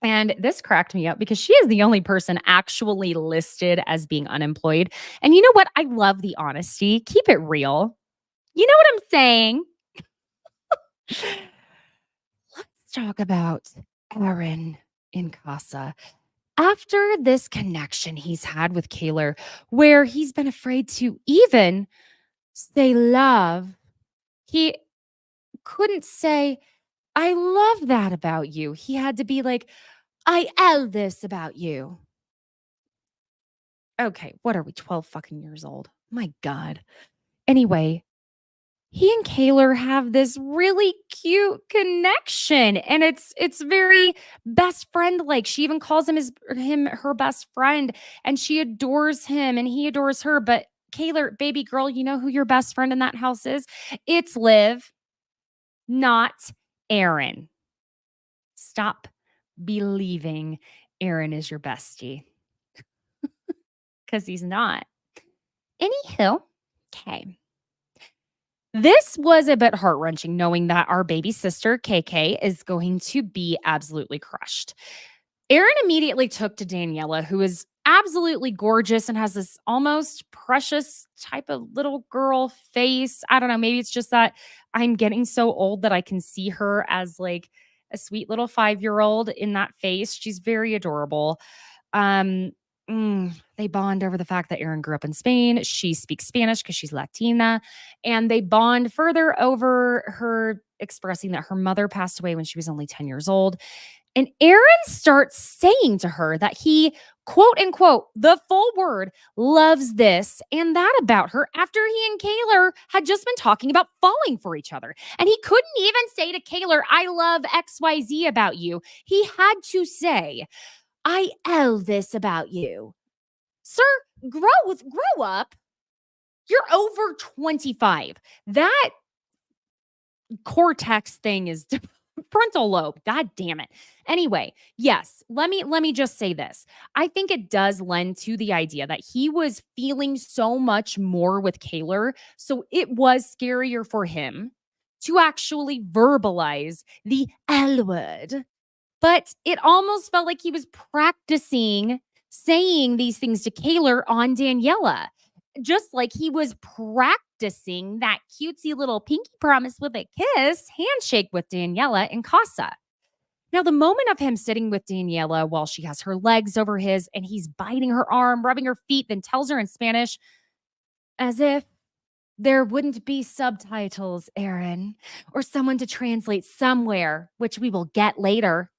And this cracked me up because she is the only person actually listed as being unemployed. And you know what? I love the honesty. Keep it real. You know what I'm saying? Let's talk about Aaron in Casa. After this connection he's had with Kaylor, where he's been afraid to even say love, he couldn't say, I love that about you. He had to be like, I love this about you. Okay, what are we, 12 fucking years old? My God. Anyway, he and Kaylor have this really cute connection, and it's very best friend like. She even calls him her best friend, and she adores him, and he adores her. But Kaylor, baby girl, you know who your best friend in that house is? It's Liv, not Aaron. Stop believing Aaron is your bestie. Because he's not. Anywho, okay. This was a bit heart-wrenching knowing that our baby sister, KK, is going to be absolutely crushed. Aaron immediately took to Daniela, who is absolutely gorgeous and has this almost precious type of little girl face. I don't know. Maybe it's just that I'm getting so old that I can see her as like a sweet little 5-year-old in that face. She's very adorable. They bond over the fact that Aaron grew up in Spain. She speaks Spanish because she's Latina. And they bond further over her expressing that her mother passed away when she was only 10 years old. And Aaron starts saying to her that he, quote unquote, the full word, loves this and that about her after he and Kaylor had just been talking about falling for each other. And he couldn't even say to Kaylor, I love XYZ about you. He had to say, I love this about you. Sir, grow up. You're over 25. That cortex thing is frontal lobe. God damn it. Anyway, yes, let me just say this. I think it does lend to the idea that he was feeling so much more with Kaylor, so it was scarier for him to actually verbalize the L word. But it almost felt like he was practicing saying these things to Kaylor on Daniela, just like he was practicing that cutesy little pinky promise with a kiss handshake with Daniela in Casa. Now, the moment of him sitting with Daniela while she has her legs over his and he's biting her arm, rubbing her feet, then tells her in Spanish, as if there wouldn't be subtitles, Aaron, or someone to translate somewhere, which we will get later,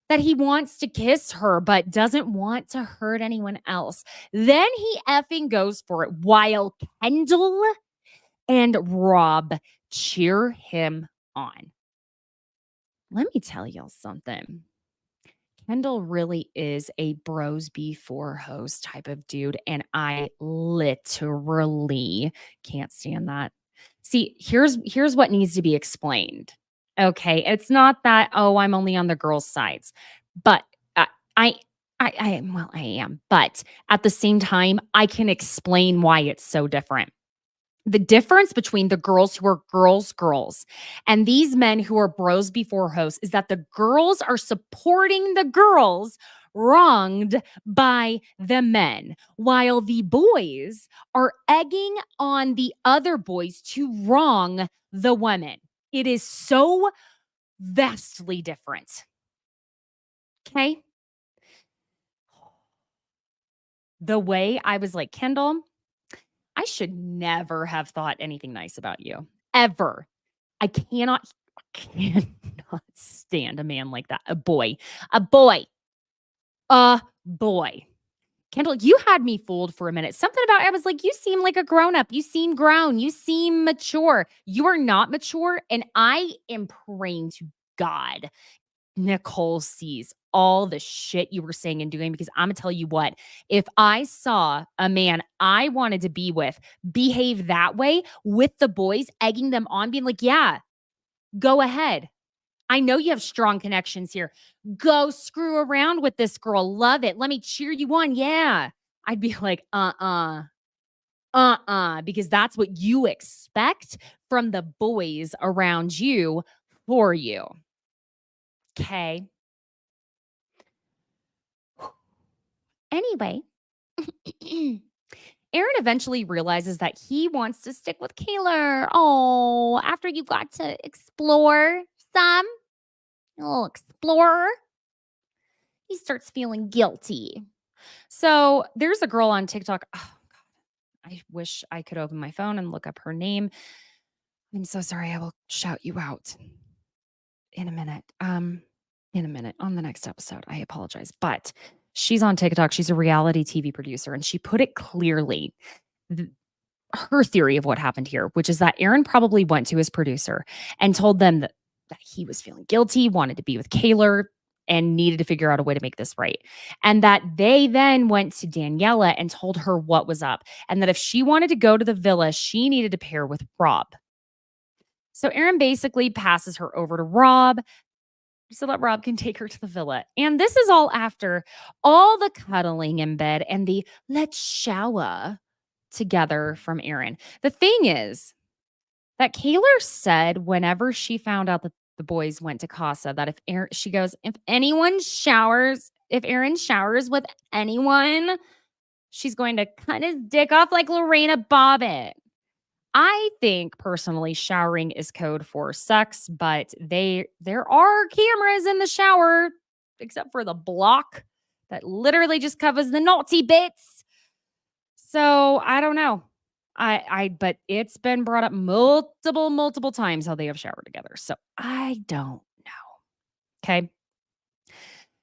that he wants to kiss her but doesn't want to hurt anyone else. Then he effing goes for it while Kendall and Rob cheer him on. Let me tell y'all something. Kendall really is a bros before hoes type of dude, and I literally can't stand that. See, here's what needs to be explained. Okay, it's not that, oh, I'm only on the girls' sides, but I am. But at the same time, I can explain why it's so different. The difference between the girls who are girls and these men who are bros before hoes is that the girls are supporting the girls wronged by the men, while the boys are egging on the other boys to wrong the women. It is so vastly different. Okay? The way I was like, Kendall, I should never have thought anything nice about you. Ever. I cannot stand a man like that. A boy. A boy. A boy. Kendall, you had me fooled for a minute. Something about, I was like, you seem like a grown up. You seem grown. You seem mature. You are not mature. And I am praying to God Nicole sees all the shit you were saying and doing, because I'm going to tell you what, if I saw a man I wanted to be with behave that way with the boys, egging them on, being like, yeah, go ahead. I know you have strong connections here. Go screw around with this girl. Love it. Let me cheer you on. Yeah. I'd be like, because that's what you expect from the boys around you for you. Okay. Anyway, Aaron eventually realizes that he wants to stick with Kayla. Oh, after you got to explore some, a little explorer, he starts feeling guilty. So there's a girl on TikTok. Oh, God. I wish I could open my phone and look up her name. I'm so sorry. I will shout you out in a minute. In a minute on the next episode. I apologize. But she's on TikTok. She's a reality TV producer, and she put it clearly. Her theory of what happened here, which is that Aaron probably went to his producer and told them that he was feeling guilty, wanted to be with Kayla, and needed to figure out a way to make this right. And that they then went to Danielle and told her what was up. And that if she wanted to go to the villa, she needed to pair with Rob. So Aaron basically passes her over to Rob so that Rob can take her to the villa. And this is all after all the cuddling in bed and the let's shower together from Aaron. The thing is that Kayla said whenever she found out that the boys went to Casa, that if Aaron, she goes, if Aaron showers with anyone, she's going to cut his dick off like Lorena Bobbitt. I think personally showering is code for sex, but there are cameras in the shower, except for the block that literally just covers the naughty bits. So I don't know. But it's been brought up multiple times how they have showered together. So I don't know. Okay.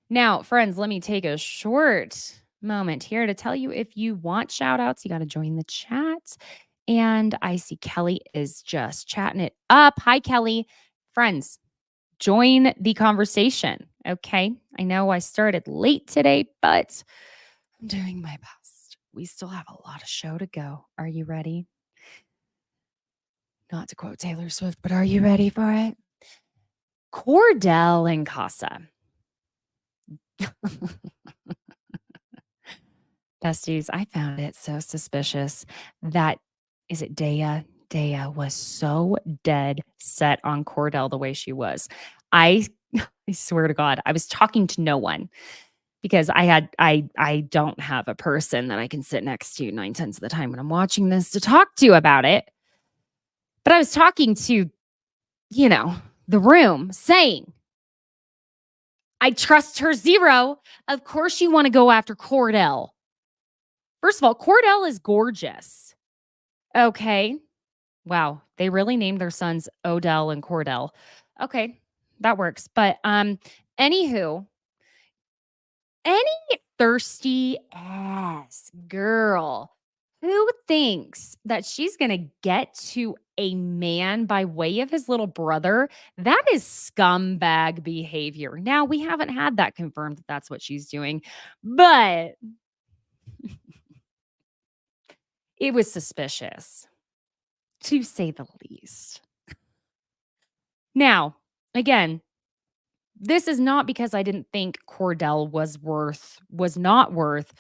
Now, friends, let me take a short moment here to tell you, if you want shout outs, you got to join the chat. And I see Kelly is just chatting it up. Hi, Kelly. Friends, join the conversation. Okay. I know I started late today, but I'm doing my best. We still have a lot of show to go. Are you ready? Not to quote Taylor Swift, but are you ready for it? Kordell and Casa. Besties, I found it so suspicious that, is it Daia? Daia was so dead set on Kordell the way she was. I swear to God, I was talking to no one because I don't have a person that I can sit next to 9/10 of the time when I'm watching this to talk to about it. But I was talking to, the room saying, I trust her zero. Of course you want to go after Kordell. First of all, Kordell is gorgeous. Okay. Wow. They really named their sons Odell and Kordell. Okay. That works. But anywho, any thirsty ass girl who thinks that she's going to get to a man by way of his little brother, that is scumbag behavior. Now, we haven't had that confirmed that that's what she's doing, but it was suspicious, to say the least. Now, again, this is not because I didn't think Kordell was not worth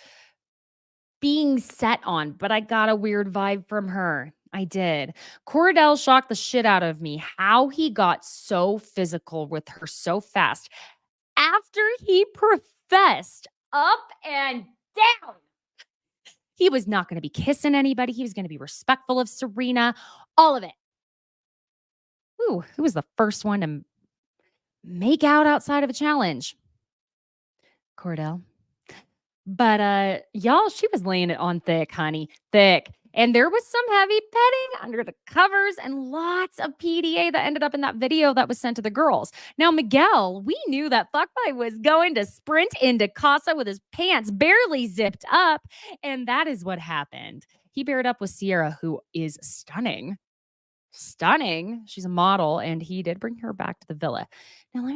being set on, but I got a weird vibe from her. I did. Kordell shocked the shit out of me. How he got so physical with her so fast after he professed up and down he was not going to be kissing anybody. He was going to be respectful of Serena, all of it. Ooh, who was the first one to make out outside of a challenge? Kordell. But y'all, she was laying it on thick, honey. Thick. And there was some heavy petting under the covers and lots of PDA that ended up in that video that was sent to the girls. Now, Miguel, we knew that fuckboy was going to sprint into Casa with his pants barely zipped up. And that is what happened. He paired up with Sierra, who is stunning. Stunning. She's a model, and he did bring her back to the villa. Now, let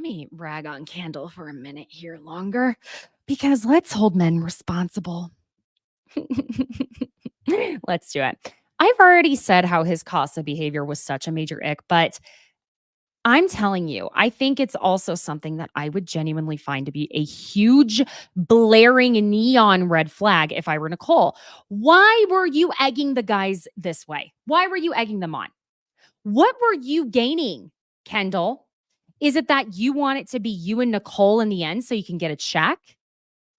me rag on Kendall for a minute here longer, because let's hold men responsible. Let's do it. I've already said how his Casa behavior was such a major ick, but I'm telling you, I think it's also something that I would genuinely find to be a huge, blaring neon red flag if I were Nicole. Why were you egging the guys this way? Why were you egging them on? What were you gaining, Kendall? Is it that you want it to be you and Nicole in the end so you can get a check?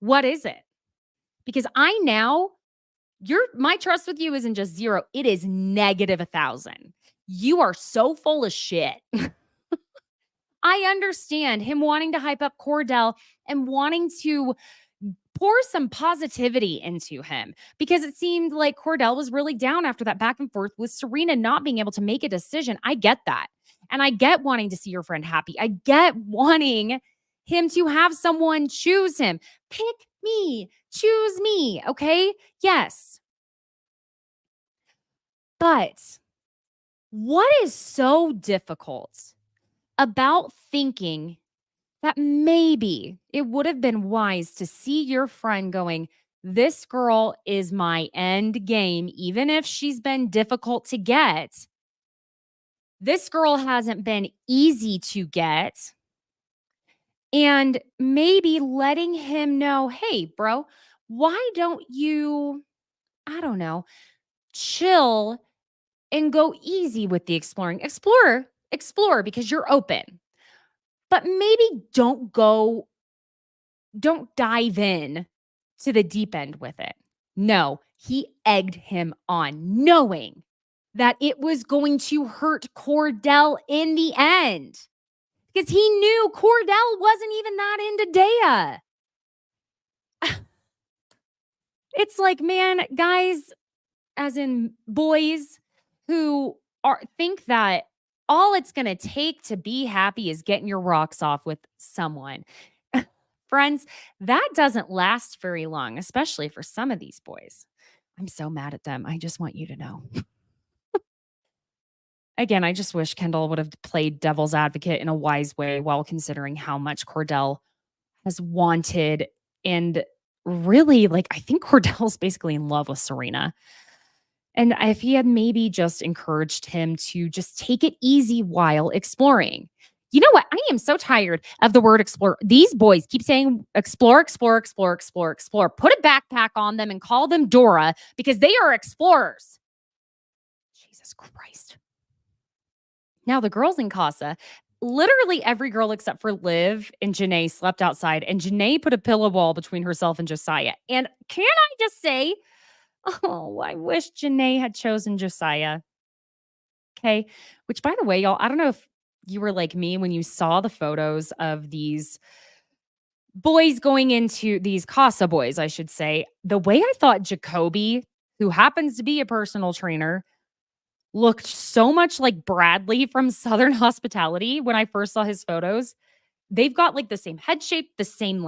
What is it? Because my trust with you isn't just 0, it is negative 1,000. You are so full of shit. I understand him wanting to hype up Kordell and wanting to pour some positivity into him, because it seemed like Kordell was really down after that back and forth with Serena not being able to make a decision. I get that. And I get wanting to see your friend happy. I get wanting him to have someone choose him. Pick me. Choose me. Okay? Yes. But what is so difficult about thinking that maybe it would have been wise to see your friend going, this girl is my end game, even if she's been difficult to get. This girl hasn't been easy to get. And maybe letting him know, hey, bro, why don't you, I don't know, chill and go easy with the exploring. Explore because you're open. But maybe don't dive in to the deep end with it. No, he egged him on, knowing that it was going to hurt Kordell in the end. Because he knew Kordell wasn't even that into Daia. It's like, man, guys, as in boys who think that all it's going to take to be happy is getting your rocks off with someone. Friends, that doesn't last very long, especially for some of these boys. I'm so mad at them. I just want you to know. Again, I just wish Kendall would have played devil's advocate in a wise way while considering how much Kordell has wanted. And really, like, I think Kordell's basically in love with Serena. And if he had maybe just encouraged him to just take it easy while exploring. You know what? I am so tired of the word explore. These boys keep saying explore. Put a backpack on them and call them Dora because they are explorers. Jesus Christ. Now, the girls in Casa, literally every girl except for Liv and Janae slept outside, and Janae put a pillow wall between herself and Josiah. And can I just say, oh, I wish Janae had chosen Josiah. Okay. Which, by the way, y'all, I don't know if you were like me when you saw the photos of these boys going into these Casa boys, I should say. The way I thought Jacoby, who happens to be a personal trainer, looked so much like Bradley from Southern Hospitality when I first saw his photos. They've got like the same head shape, the same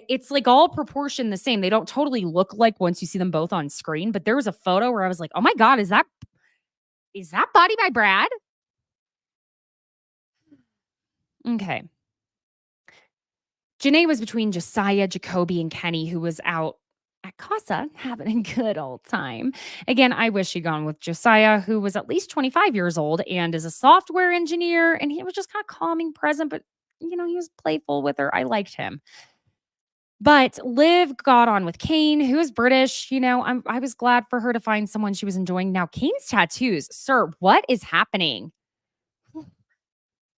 it's like all proportion the same. They don't totally look like once you see them both on screen, but there was a photo where I was like, oh my God, is that Body by Brad? Okay. Janae was between Josiah, Jacoby, and Kenny, who was out at Casa having a good old time. Again, I wish she'd gone with Josiah, who was at least 25 years old and is a software engineer, and he was just kind of calming, present, but, he was playful with her. I liked him. But Liv got on with Kane, who is British. I was glad for her to find someone she was enjoying. Now, Kane's tattoos. Sir, what is happening?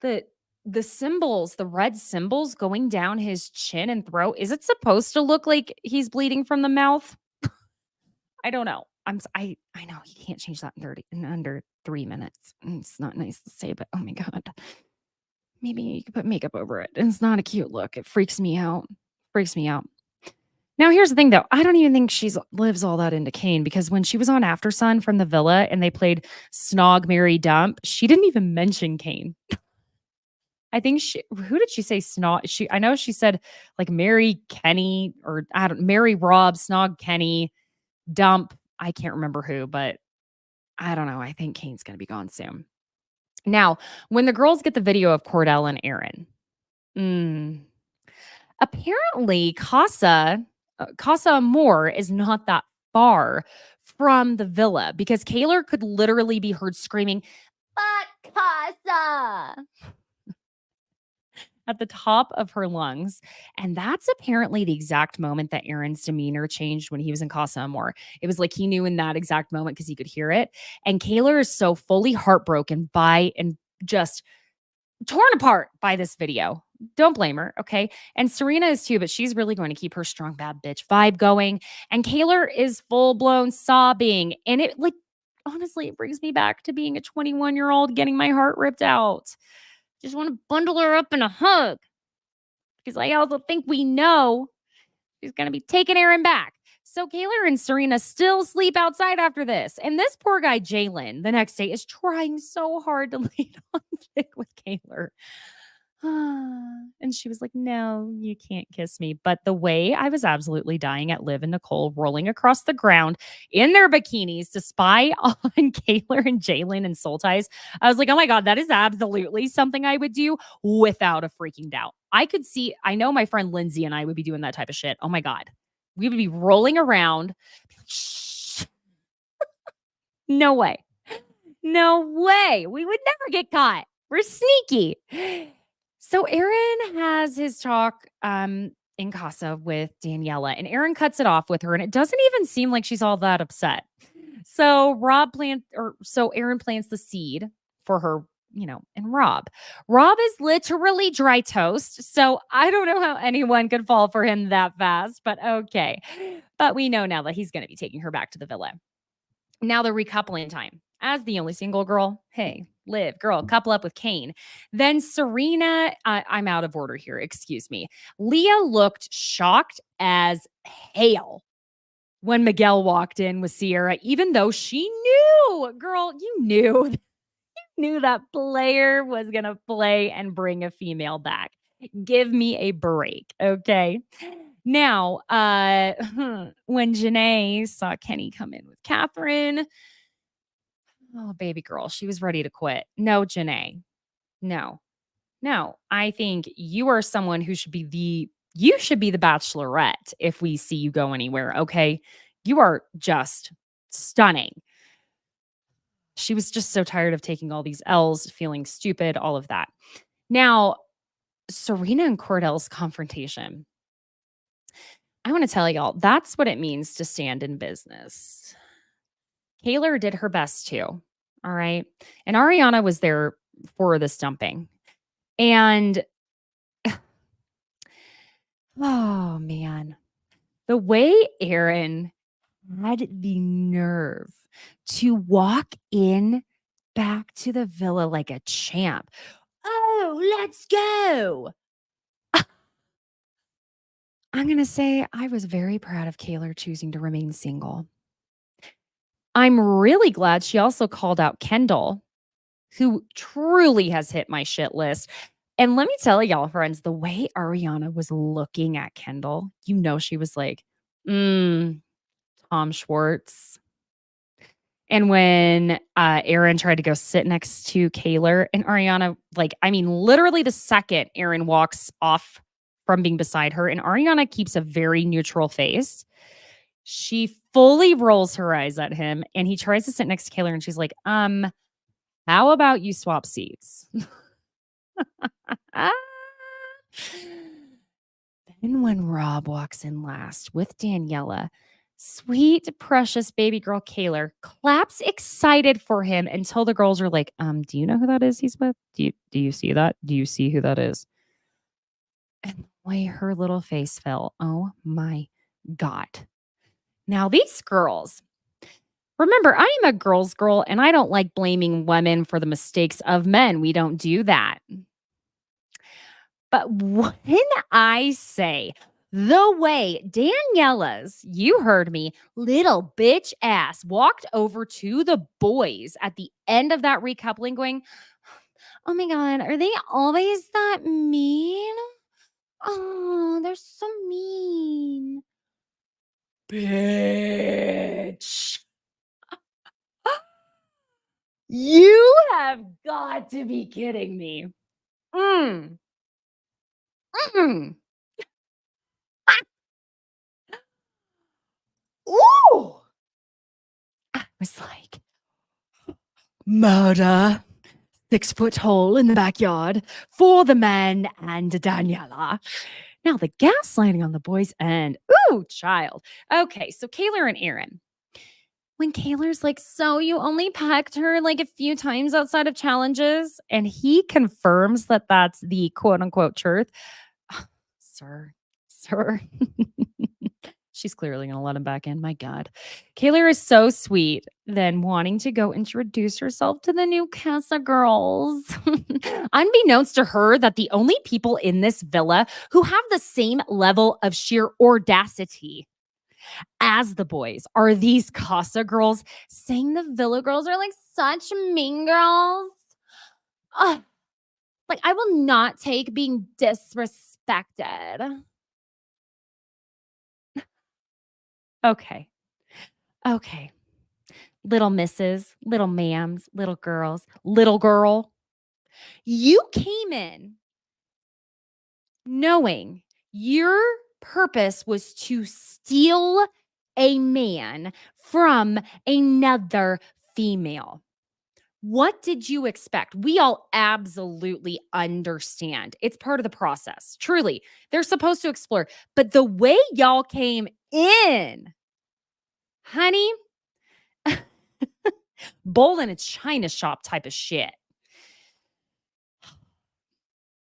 The symbols, the red symbols going down his chin and throat. Is it supposed to look like he's bleeding from the mouth? I don't know. I know he can't change that in under 3 minutes. It's not nice to say, but oh my God. Maybe you could put makeup over it. It's not a cute look. It freaks me out. Now, here's the thing, though. I don't even think she lives all that into Kane because when she was on AfterSun from the villa and they played Snog, Marry, Dump, she didn't even mention Kane. I think who did she say Snog? I know she said like marry Kenny or I don't marry Rob, Snog Kenny, Dump. I can't remember who, but I don't know. I think Kane's going to be gone soon. Now, when the girls get the video of Kordell and Aaron, apparently Casa Amor is not that far from the villa because Kaylor could literally be heard screaming, "Fuck Casa!" at the top of her lungs. And that's apparently the exact moment that Aaron's demeanor changed when he was in Casa Amor. It was like he knew in that exact moment because he could hear it. And Kaylor is so fully heartbroken by and just torn apart by this video. Don't blame her, okay? And Serena is too, but she's really going to keep her strong bad bitch vibe going. And Kaylor is full-blown sobbing. And it, like, honestly, it brings me back to being a 21-year-old getting my heart ripped out. Just want to bundle her up in a hug. Because I also think we know she's going to be taking Aaron back. So Kaylor and Serena still sleep outside after this. And this poor guy, Jalen, the next day is trying so hard to lay on thick with Kaylor. And she was like, "No, you can't kiss me." But the way I was absolutely dying at Liv and Nicole rolling across the ground in their bikinis to spy on Kaylor and Jalen and Soul Ties, I was like, oh my God, that is absolutely something I would do without a freaking doubt. I know my friend Lindsay and I would be doing that type of shit. Oh my God. We would be rolling around. Shh. No way. No way. We would never get caught. We're sneaky. So Aaron has his talk in Casa with Daniela, and Aaron cuts it off with her, and it doesn't even seem like she's all that upset. So Aaron plants the seed for her, and Rob. Rob is literally dry toast, so I don't know how anyone could fall for him that fast, but okay. But we know now that he's going to be taking her back to the villa. Now the recoupling time. As the only single girl, hey, Liv, girl, couple up with Kane. Then Serena, I'm out of order here, excuse me. Leah looked shocked as hell when Miguel walked in with Sierra, even though she knew, girl, you knew that player was going to play and bring a female back. Give me a break, okay? Now, when Janae saw Kenny come in with Catherine, oh, baby girl, she was ready to quit. No, Janae. No. I think you are someone who should be the bachelorette if we see you go anywhere, okay? You are just stunning. She was just so tired of taking all these L's, feeling stupid, all of that. Now, Serena and Kordell's confrontation. I want to tell y'all, that's what it means to stand in business. Kaylor did her best too. All right. And Ariana was there for this dumping. And oh man, the way Aaron had the nerve to walk in back to the villa like a champ. Oh, let's go. I'm going to say I was very proud of Kaylor choosing to remain single. I'm really glad she also called out Kendall, who truly has hit my shit list. And let me tell y'all, friends, the way Ariana was looking at Kendall, she was like, Tom Schwartz. And when Aaron tried to go sit next to Kaylor and Ariana, literally the second Aaron walks off from being beside her and Ariana keeps a very neutral face, she fully rolls her eyes at him and he tries to sit next to Kaylor and she's like, how about you swap seats? Then when Rob walks in last with Daniela, sweet, precious baby girl Kaylor claps excited for him until the girls are like, do you know who that is he's with? Do you see that? Do you see who that is? And the way her little face fell, oh my God. Now these girls, remember, I am a girl's girl and I don't like blaming women for the mistakes of men. We don't do that. But when I say The way Daniela's, you heard me, little bitch ass walked over to the boys at the end of that recoupling going, oh my God, are they always that mean? Oh, they're so mean. Bitch. You have got to be kidding me. Mm. Mm. Ooh. I was like, murder, 6-foot hole in the backyard for the men and Daniela. Now the gaslighting on the boys' end. Ooh, child. Okay, so Kayla and Aaron. When Kayla's like, so you only pecked her like a few times outside of challenges, and he confirms that that's the quote unquote truth. Sir. She's clearly going to let him back in. My God. Kayla is so sweet, then wanting to go introduce herself to the new Casa girls. Unbeknownst to her that the only people in this villa who have the same level of sheer audacity as the boys are these Casa girls, saying the villa girls are like such mean girls. Ugh. Like, I will not take being disrespected. Okay. Little misses, little ma'ams, little girls, little girl. You came in knowing your purpose was to steal a man from another female. What did you expect? We all absolutely understand. It's part of the process. Truly, they're supposed to explore. But the way y'all came in, honey, bowl in a china shop type of shit.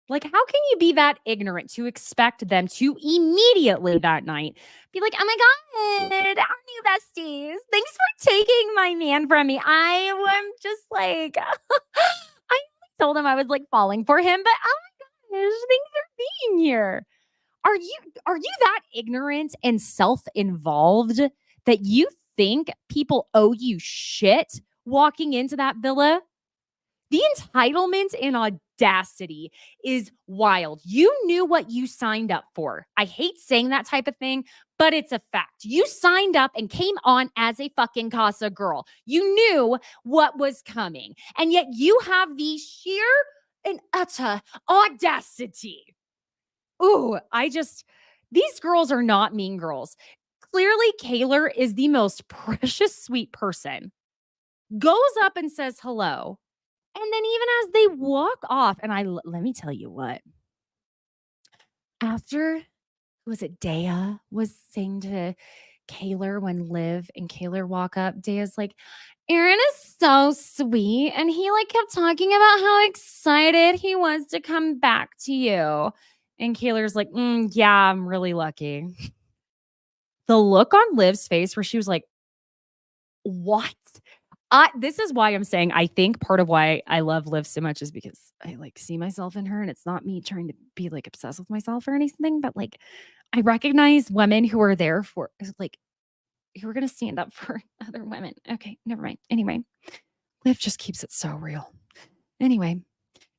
Like, how can you be that ignorant to expect them to immediately that night be like, oh my God, our new besties. Thanks for taking my man from me. I am just like, I told him I was like falling for him, but oh my gosh, thanks for being here. Are you that ignorant and self-involved that you think people owe you shit walking into that villa? The entitlement and audacity is wild. You knew what you signed up for. I hate saying that type of thing, but it's a fact. You signed up and came on as a fucking Casa girl. You knew what was coming. And yet you have the sheer and utter audacity. Ooh, these girls are not mean girls. Clearly, Kayla is the most precious, sweet person. Goes up and says hello. And then even as they walk off, and let me tell you what, after, was it Daia was saying to Kayla when Liv and Kayla walk up, Daia's like, Aaron is so sweet. And he like kept talking about how excited he was to come back to you. And Kayla's like, yeah, I'm really lucky. The look on Liv's face where she was like, what? This is why I'm saying I think part of why I love Liv so much is because I like see myself in her, and it's not me trying to be like obsessed with myself or anything, but like I recognize women who are there for like who are going to stand up for other women. Okay, never mind. Anyway, Liv just keeps it so real. Anyway,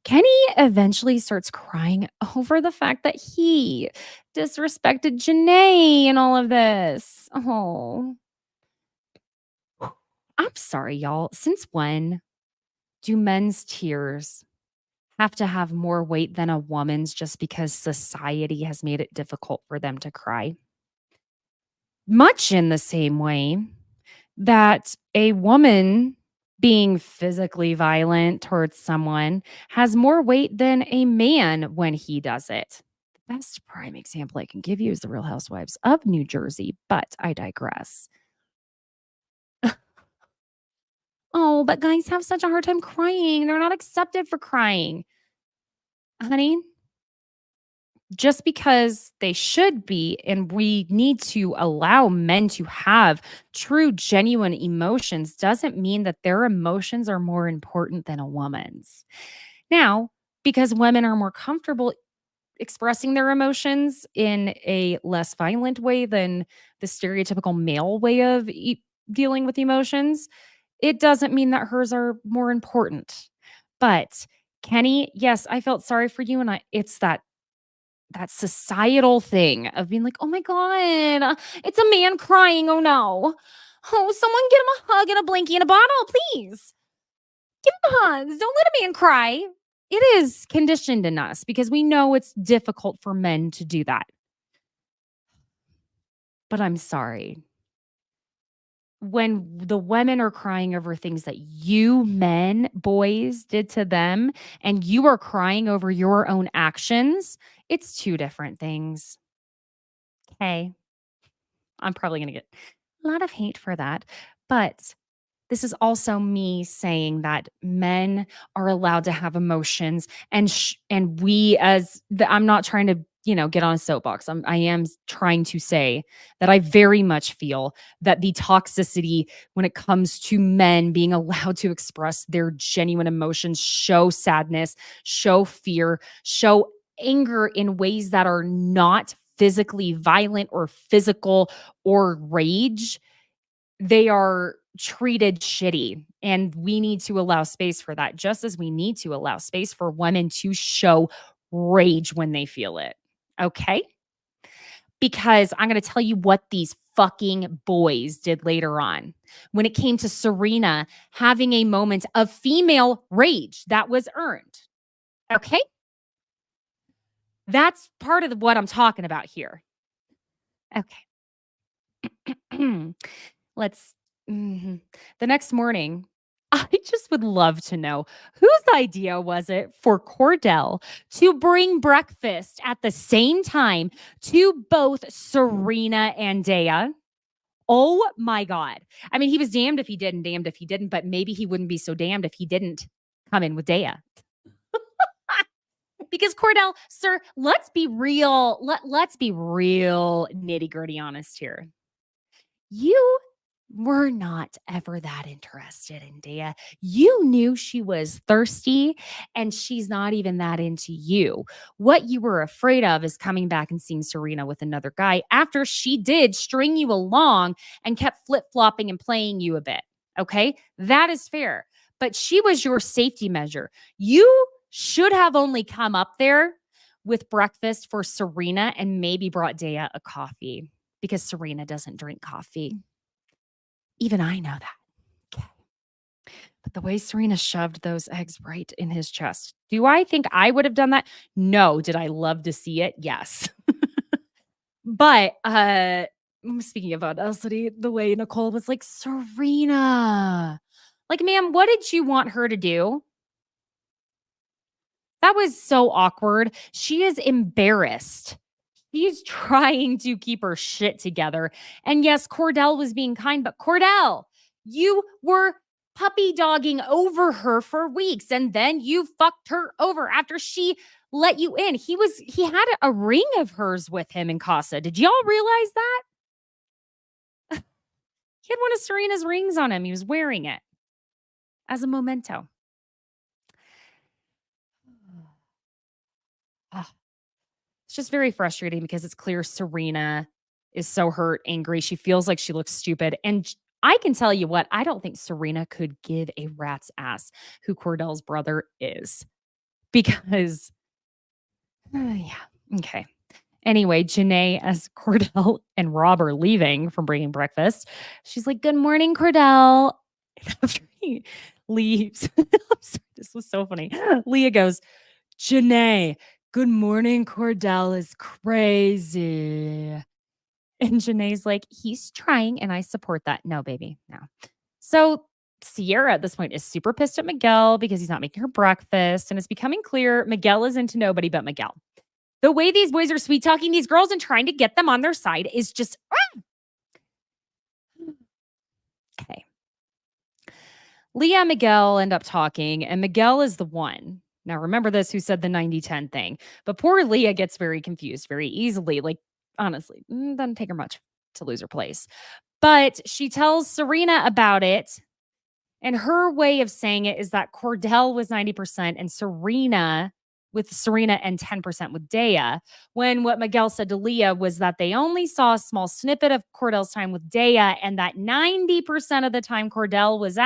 Kenny eventually starts crying over the fact that he disrespected Janae and all of this. Oh. I'm sorry, y'all. Since when do men's tears have to have more weight than a woman's just because society has made it difficult for them to cry? Much in the same way that a woman being physically violent towards someone has more weight than a man when he does it. The best prime example I can give you is the Real Housewives of New Jersey, but I digress. Oh, but guys have such a hard time crying. They're not accepted for crying. Honey, just because they should be, and we need to allow men to have true, genuine emotions, doesn't mean that their emotions are more important than a woman's. Now, because women are more comfortable expressing their emotions in a less violent way than the stereotypical male way of dealing with emotions, it doesn't mean that hers are more important. But Kenny, yes, I felt sorry for you, and it's that societal thing of being like, oh my God, it's a man crying. Oh no. Oh, someone get him a hug and a blankie and a bottle, please. Give him hugs. Don't let a man cry. It is conditioned in us because we know it's difficult for men to do that. But I'm sorry. When the women are crying over things that you men, boys, did to them, and you are crying over your own actions, it's two different things. Okay. I'm probably going to get a lot of hate for that. But this is also me saying that men are allowed to have emotions, and we I'm not trying to, get on a soapbox. I am trying to say that I very much feel that the toxicity when it comes to men being allowed to express their genuine emotions, show sadness, show fear, show anger in ways that are not physically violent or physical or rage, they are treated shitty. And we need to allow space for that, just as we need to allow space for women to show rage when they feel it. Okay? Because I'm going to tell you what these fucking boys did later on when it came to Serena having a moment of female rage that was earned. Okay? That's part of what I'm talking about here. Okay. Let's. The next morning, I just would love to know whose idea was it for Kordell to bring breakfast at the same time to both Serena and Daia. Oh my God. I mean, he was damned if he did and damned if he didn't, but maybe he wouldn't be so damned if he didn't come in with Daia. Because Kordell, sir, let's be real. Let's be real nitty gritty honest here. You were not ever that interested in Daia. You knew she was thirsty and she's not even that into you. What you were afraid of is coming back and seeing Serena with another guy after she did string you along and kept flip-flopping and playing you a bit. Okay? That is fair. But she was your safety measure. You should have only come up there with breakfast for Serena and maybe brought Daia a coffee because Serena doesn't drink coffee. Even I know that. Okay. But the way Serena shoved those eggs right in his chest, do I think I would have done that? No. Did I love to see it? Yes. But speaking of audacity, the way Nicole was like, Serena, like, ma'am, what did you want her to do? That was so awkward. She is embarrassed. She's trying to keep her shit together. And yes, Kordell was being kind, but Kordell, you were puppy dogging over her for weeks, and then you fucked her over after she let you in. He had a ring of hers with him in Casa. Did y'all realize that? He had one of Serena's rings on him. He was wearing it as a memento. It's just very frustrating because it's clear Serena is so hurt, angry. She feels like she looks stupid. And I can tell you what, I don't think Serena could give a rat's ass who Kordell's brother is. Because, yeah, okay. Anyway, Janae, as Kordell and Rob are leaving from bringing breakfast, she's like, good morning, Kordell. And after he leaves, I'm sorry, this was so funny. Leah goes, Janae, good morning, Kordell is crazy. And Janae's like, he's trying, and I support that. No, baby, no. So Sierra at this point is super pissed at Miguel because he's not making her breakfast, and it's becoming clear Miguel is into nobody but Miguel. The way these boys are sweet-talking these girls and trying to get them on their side is just... Okay. Leah and Miguel end up talking, and Miguel is the one. Now, remember this, who said the 90-10 thing. But poor Leah gets very confused very easily. Like, honestly, doesn't take her much to lose her place. But she tells Serena about it. And her way of saying it is that Kordell was 90% and Serena with Serena and 10% with Daia, when what Miguel said to Leah was that they only saw a small snippet of Kordell's time with Daia, and that 90% of the time Kordell was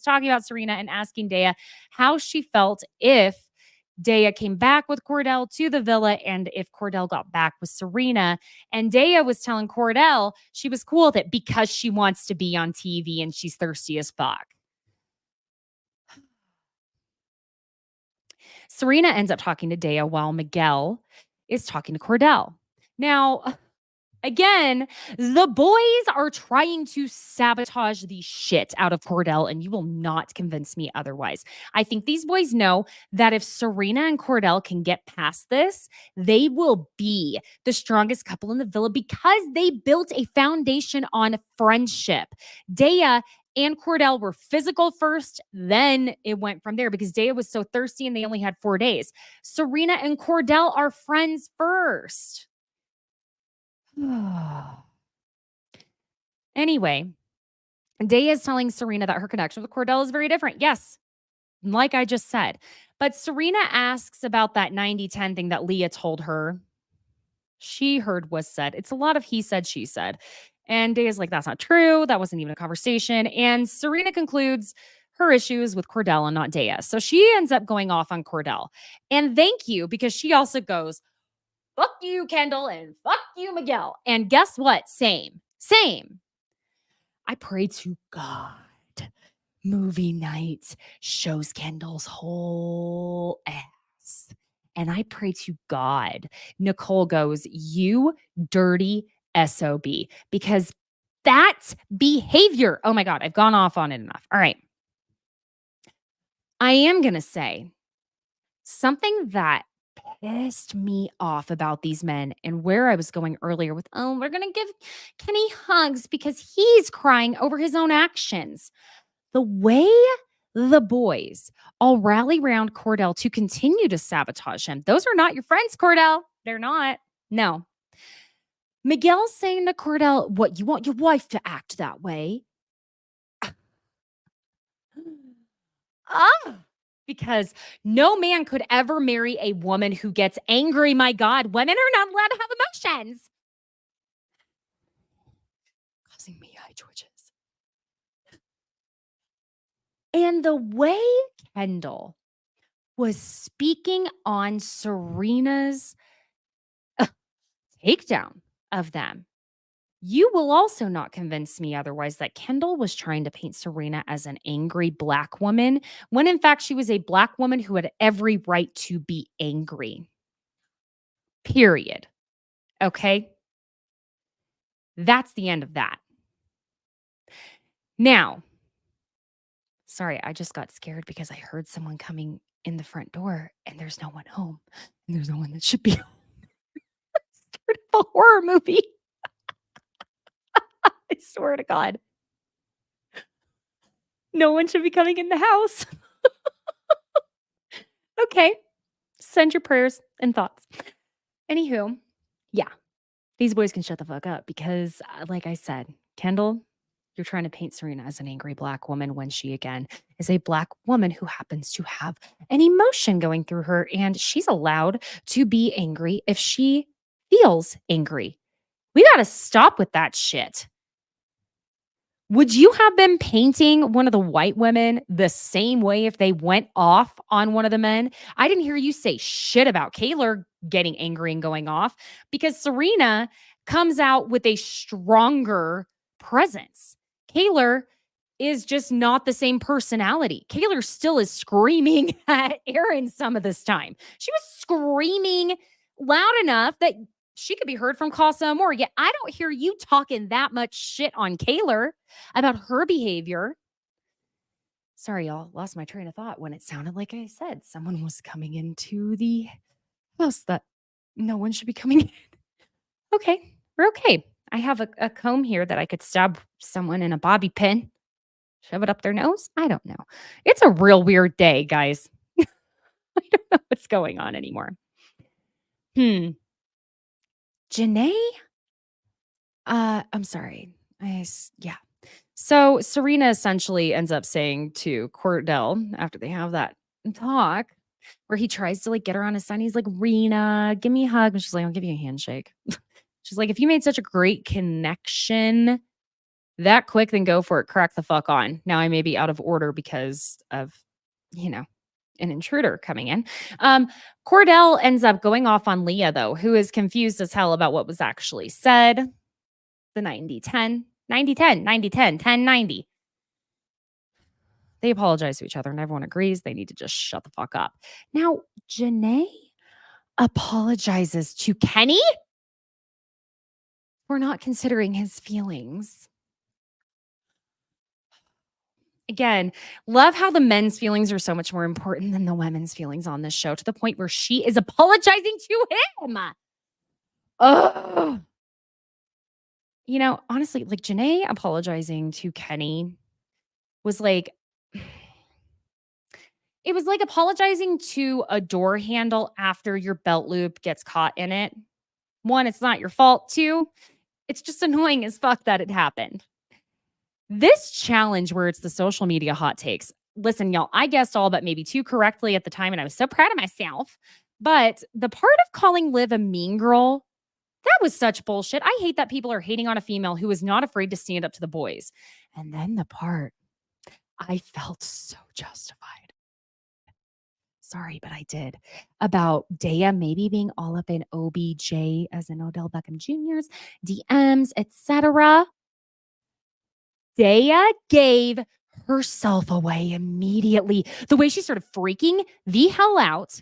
talking about Serena and asking Daia how she felt if Daia came back with Kordell to the villa and if Kordell got back with Serena. And Daia was telling Kordell she was cool with it because she wants to be on TV and she's thirsty as fuck. Serena ends up talking to Daia while Miguel is talking to Kordell. Now, again, the boys are trying to sabotage the shit out of Kordell, and you will not convince me otherwise. I think these boys know that if Serena and Kordell can get past this, they will be the strongest couple in the villa because they built a foundation on friendship. Daia and Kordell were physical first, then it went from there because Daia was so thirsty and they only had 4 days. Serena and Kordell are friends first. Anyway, Daia is telling Serena that her connection with Kordell is very different. Yes, like I just said. But Serena asks about that 90-10 thing that Leah told her. She heard was said. It's a lot of he said, she said. And Daia's like, that's not true. That wasn't even a conversation. And Serena concludes her issues with Kordell and not Daia. So she ends up going off on Kordell. And thank you, because she also goes, fuck you, Kendall, and fuck you, Miguel. And guess what? Same. I pray to God movie night shows Kendall's whole ass. And I pray to God Nicole goes, you dirty SOB, because that's behavior. Oh my God, I've gone off on it enough. All right. I am going to say something that pissed me off about these men and where I was going earlier with, oh, we're going to give Kenny hugs because he's crying over his own actions. The way the boys all rally around Kordell to continue to sabotage him. Those are not your friends, Kordell. They're not. No. Miguel's saying to Kordell, what, you want your wife to act that way? Because no man could ever marry a woman who gets angry. My God, women are not allowed to have emotions. Causing me eye twitches. And the way Kendall was speaking on Serena's takedown of them, you will also not convince me otherwise that Kendall was trying to paint Serena as an angry Black woman, when in fact she was a Black woman who had every right to be angry. Period. Okay? That's the end of that. Now, sorry, I just got scared because I heard someone coming in the front door and there's no one home. And there's no one that should be home. Start a horror movie. I swear to God. No one should be coming in the house. Okay. Send your prayers and thoughts. Anywho, yeah. These boys can shut the fuck up because, like I said, Kendall, you're trying to paint Serena as an angry Black woman when she, again, is a Black woman who happens to have an emotion going through her, and she's allowed to be angry if she feels angry. We got to stop with that shit. Would you have been painting one of the white women the same way if they went off on one of the men? I didn't hear you say shit about Kaylor getting angry and going off because Serena comes out with a stronger presence. Kaylor is just not the same personality. Kaylor still is screaming at Aaron some of this time. She was screaming loud enough that she could be heard from Casa Amor. Yet I don't hear you talking that much shit on Kaylor about her behavior. Sorry, y'all. Lost my train of thought when it sounded like I said someone was coming into the house that no one should be coming in. Okay, we're okay. I have a comb here that I could stab someone in a bobby pin. Shove it up their nose? I don't know. It's a real weird day, guys. I don't know what's going on anymore. Janae? I'm sorry. Yeah. So Serena essentially ends up saying to Kordell after they have that talk, where he tries to like get her on his side. He's like, Rena, give me a hug. And she's like, I'll give you a handshake. She's like, if you made such a great connection that quick, then go for it. Crack the fuck on. Now I may be out of order because of, an intruder coming in. Kordell ends up going off on Leah, though, who is confused as hell about what was actually said. The 90-10, 90-10, 90-10, 10-90. They apologize to each other and everyone agrees they need to just shut the fuck up. Now, Janae apologizes to Kenny for not considering his feelings. Again, love how the men's feelings are so much more important than the women's feelings on this show, to the point where she is apologizing to him. Oh, honestly, like Janae apologizing to Kenny was like, it was like apologizing to a door handle after your belt loop gets caught in it. One, it's not your fault. Two, it's just annoying as fuck that it happened. This challenge where it's the social media hot takes. Listen, y'all, I guessed all but maybe two correctly at the time, and I was so proud of myself. But the part of calling Liv a mean girl, that was such bullshit. I hate that people are hating on a female who is not afraid to stand up to the boys. And then the part, I felt so justified. Sorry, but I did. About Daia maybe being all up in OBJ, as in Odell Beckham Jr.'s DMs, etc. Daia gave herself away immediately. The way she started freaking the hell out.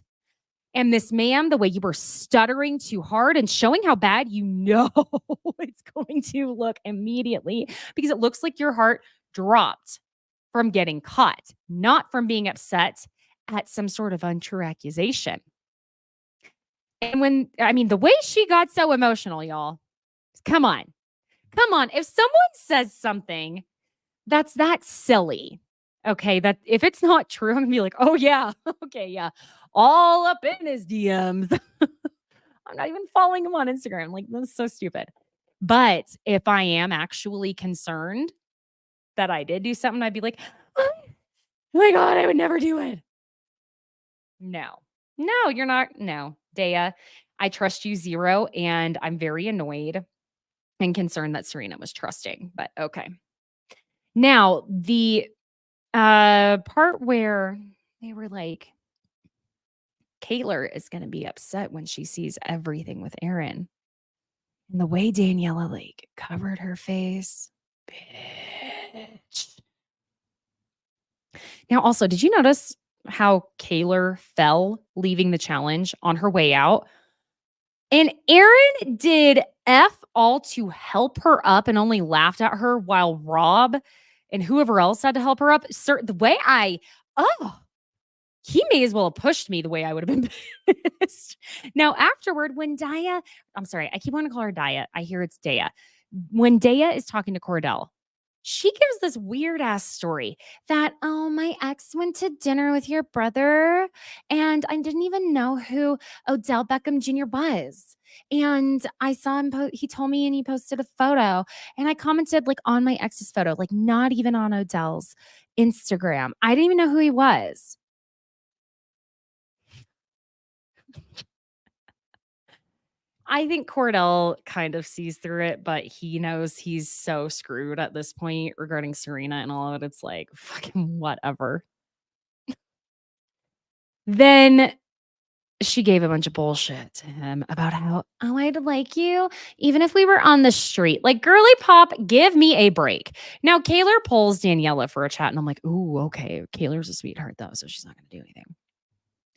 And Miss Ma'am, the way you were stuttering too hard and showing how bad it's going to look immediately, because it looks like your heart dropped from getting caught, not from being upset at some sort of untrue accusation. And the way she got so emotional, y'all, come on. If someone says something that's that silly, okay, that if it's not true, I'm gonna be like, oh yeah, okay, yeah, all up in his DMs. I'm not even following him on Instagram. Like, that's so stupid. But if I am actually concerned that I did do something, I'd be like, oh my God, I would never do it. No, you're not. No, Daia, I trust you zero, and I'm very annoyed and concerned that Serena was trusting, but okay. Now, the part where they were like, Kayla is going to be upset when she sees everything with Aaron. And the way Daniela like covered her face, bitch. Now, also, did you notice how Kayla fell leaving the challenge on her way out? And Aaron did F all to help her up and only laughed at her, while Rob and whoever else had to help her up. The way he may as well have pushed me the way I would have been pissed. Now, afterward, when Daia, I'm sorry, I keep wanting to call her Daia. I hear it's Daia. When Daia is talking to Kordell, she gives this weird ass story that, oh, my ex went to dinner with your brother and I didn't even know who Odell Beckham Jr. was. And I saw him, he told me, and he posted a photo, and I commented like on my ex's photo, like not even on Odell's Instagram. I didn't even know who he was. I think Kordell kind of sees through it, but he knows he's so screwed at this point regarding Serena and all of it. It's like, fucking whatever. Then she gave a bunch of bullshit to him about how, oh, I'd like you even if we were on the street. Like, girly pop, give me a break. Now, Kayla pulls Daniela for a chat, and I'm like, ooh, okay. Kayla's a sweetheart, though, so she's not going to do anything.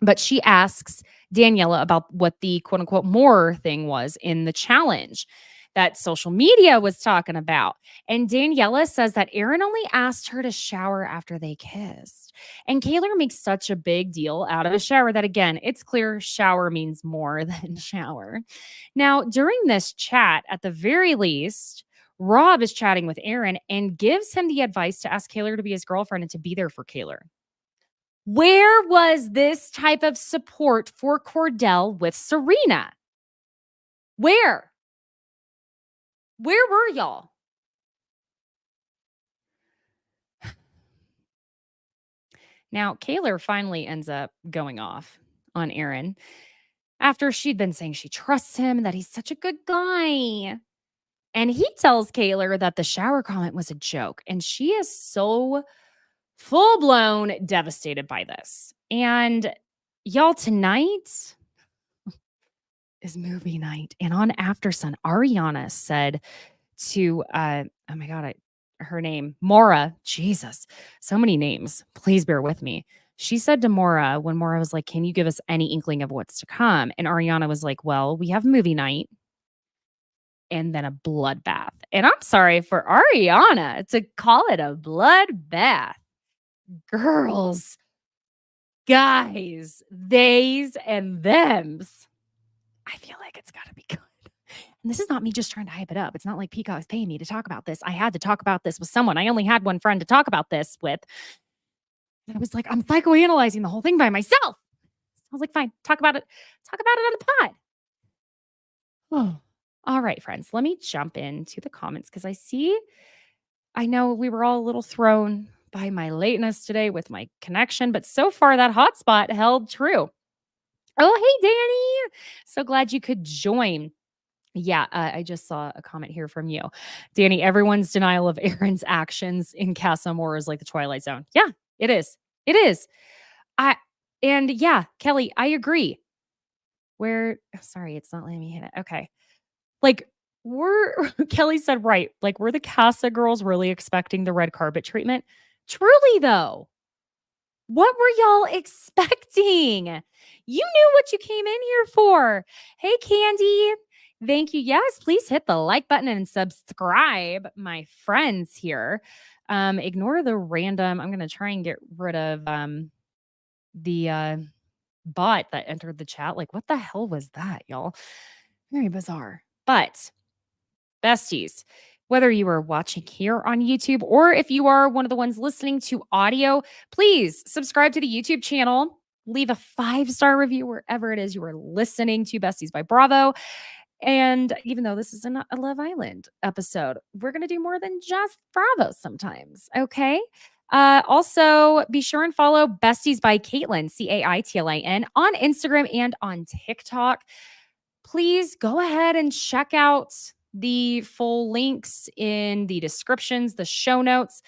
But she asks Daniela about what the quote unquote more thing was in the challenge that social media was talking about. And Daniela says that Aaron only asked her to shower after they kissed. And Kayla makes such a big deal out of a shower that, again, it's clear shower means more than shower. Now, during this chat, at the very least, Rob is chatting with Aaron and gives him the advice to ask Kayla to be his girlfriend and to be there for Kayla. Where was this type of support for Kordell with Serena? Where were y'all? Now, Kaylor finally ends up going off on Aaron after she'd been saying she trusts him, that he's such a good guy. And he tells Kaylor that the shower comment was a joke. And she is so full blown devastated by this. And y'all, tonight is movie night. And on AfterSun, Ariana said to, oh my God, her name, Maura. Jesus, so many names. Please bear with me. She said to Maura, when Maura was like, can you give us any inkling of what's to come? And Ariana was like, well, we have movie night and then a bloodbath. And I'm sorry for Ariana to call it a bloodbath. Girls, guys, theys and thems. I feel like it's got to be good. And this is not me just trying to hype it up. It's not like Peacock's paying me to talk about this. I had to talk about this with someone. I only had one friend to talk about this with. And I was like, I'm psychoanalyzing the whole thing by myself. I was like, fine, talk about it. Talk about it on the pod. Oh. All right, friends, let me jump into the comments because I know we were all a little thrown by my lateness today with my connection, but so far that hotspot held true. Oh, hey, Danny. So glad you could join. Yeah, I just saw a comment here from you. Danny, everyone's denial of Aaron's actions in Casa Amor is like the Twilight Zone. Yeah, it is. It is. And yeah, Kelly, I agree. Sorry, it's not letting me hit it. Okay. Like, Kelly said, right. Like, were the Casa girls really expecting the red carpet treatment? Truly, though. What were y'all expecting? You knew what you came in here for. Hey, Candy. Thank you. Yes, please hit the like button and subscribe, my friends here. Ignore the random. I'm going to try and get rid of the bot that entered the chat. Like, what the hell was that, y'all? Very bizarre. But besties, whether you are watching here on YouTube or if you are one of the ones listening to audio, please subscribe to the YouTube channel. Leave a 5-star review wherever it is you are listening to Besties by Bravo. And even though this is a Love Island episode, we're going to do more than just Bravo sometimes. Okay. Also, be sure and follow Besties by Caitlin, Caitlin, on Instagram and on TikTok. Please go ahead and check out the full links in the descriptions, the show notes.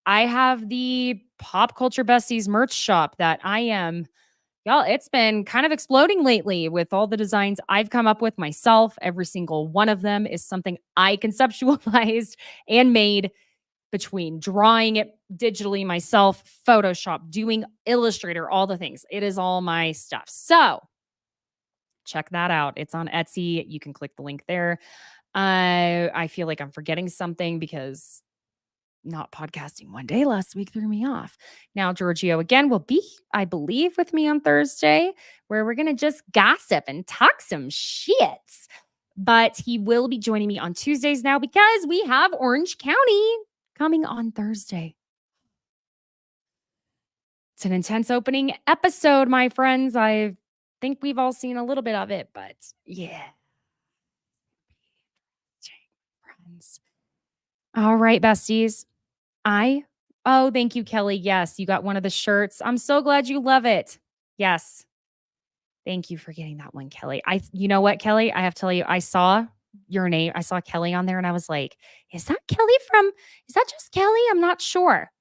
I have the Pop Culture Besties merch shop that y'all, it's been kind of exploding lately with all the designs I've come up with myself. Every single one of them is something I conceptualized and made between drawing it digitally myself, Photoshop, doing Illustrator, all the things. It is all my stuff. So check that out. It's on Etsy. You can click the link there. I feel like I'm forgetting something because not podcasting one day last week threw me off. Now, Giorgio again will be, I believe, with me on Thursday, where we're going to just gossip and talk some shits. But he will be joining me on Tuesdays now because we have Orange County coming on Thursday. It's an intense opening episode, my friends. I think we've all seen a little bit of it, but yeah. Friends. All right, besties. Oh, thank you, Kelly. Yes, you got one of the shirts. I'm so glad you love it. Yes. Thank you for getting that one, Kelly. You know what, Kelly? I have to tell you, I saw your name. I saw Kelly on there and I was like, is that just Kelly? I'm not sure.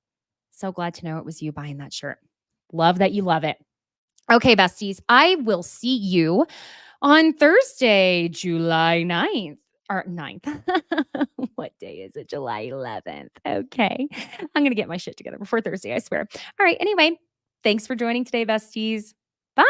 So glad to know it was you buying that shirt. Love that you love it. Okay, besties, I will see you on Thursday, July 9th. Or 9th. What day is it? July 11th. Okay. I'm going to get my shit together before Thursday, I swear. All right. Anyway, thanks for joining today, besties. Bye.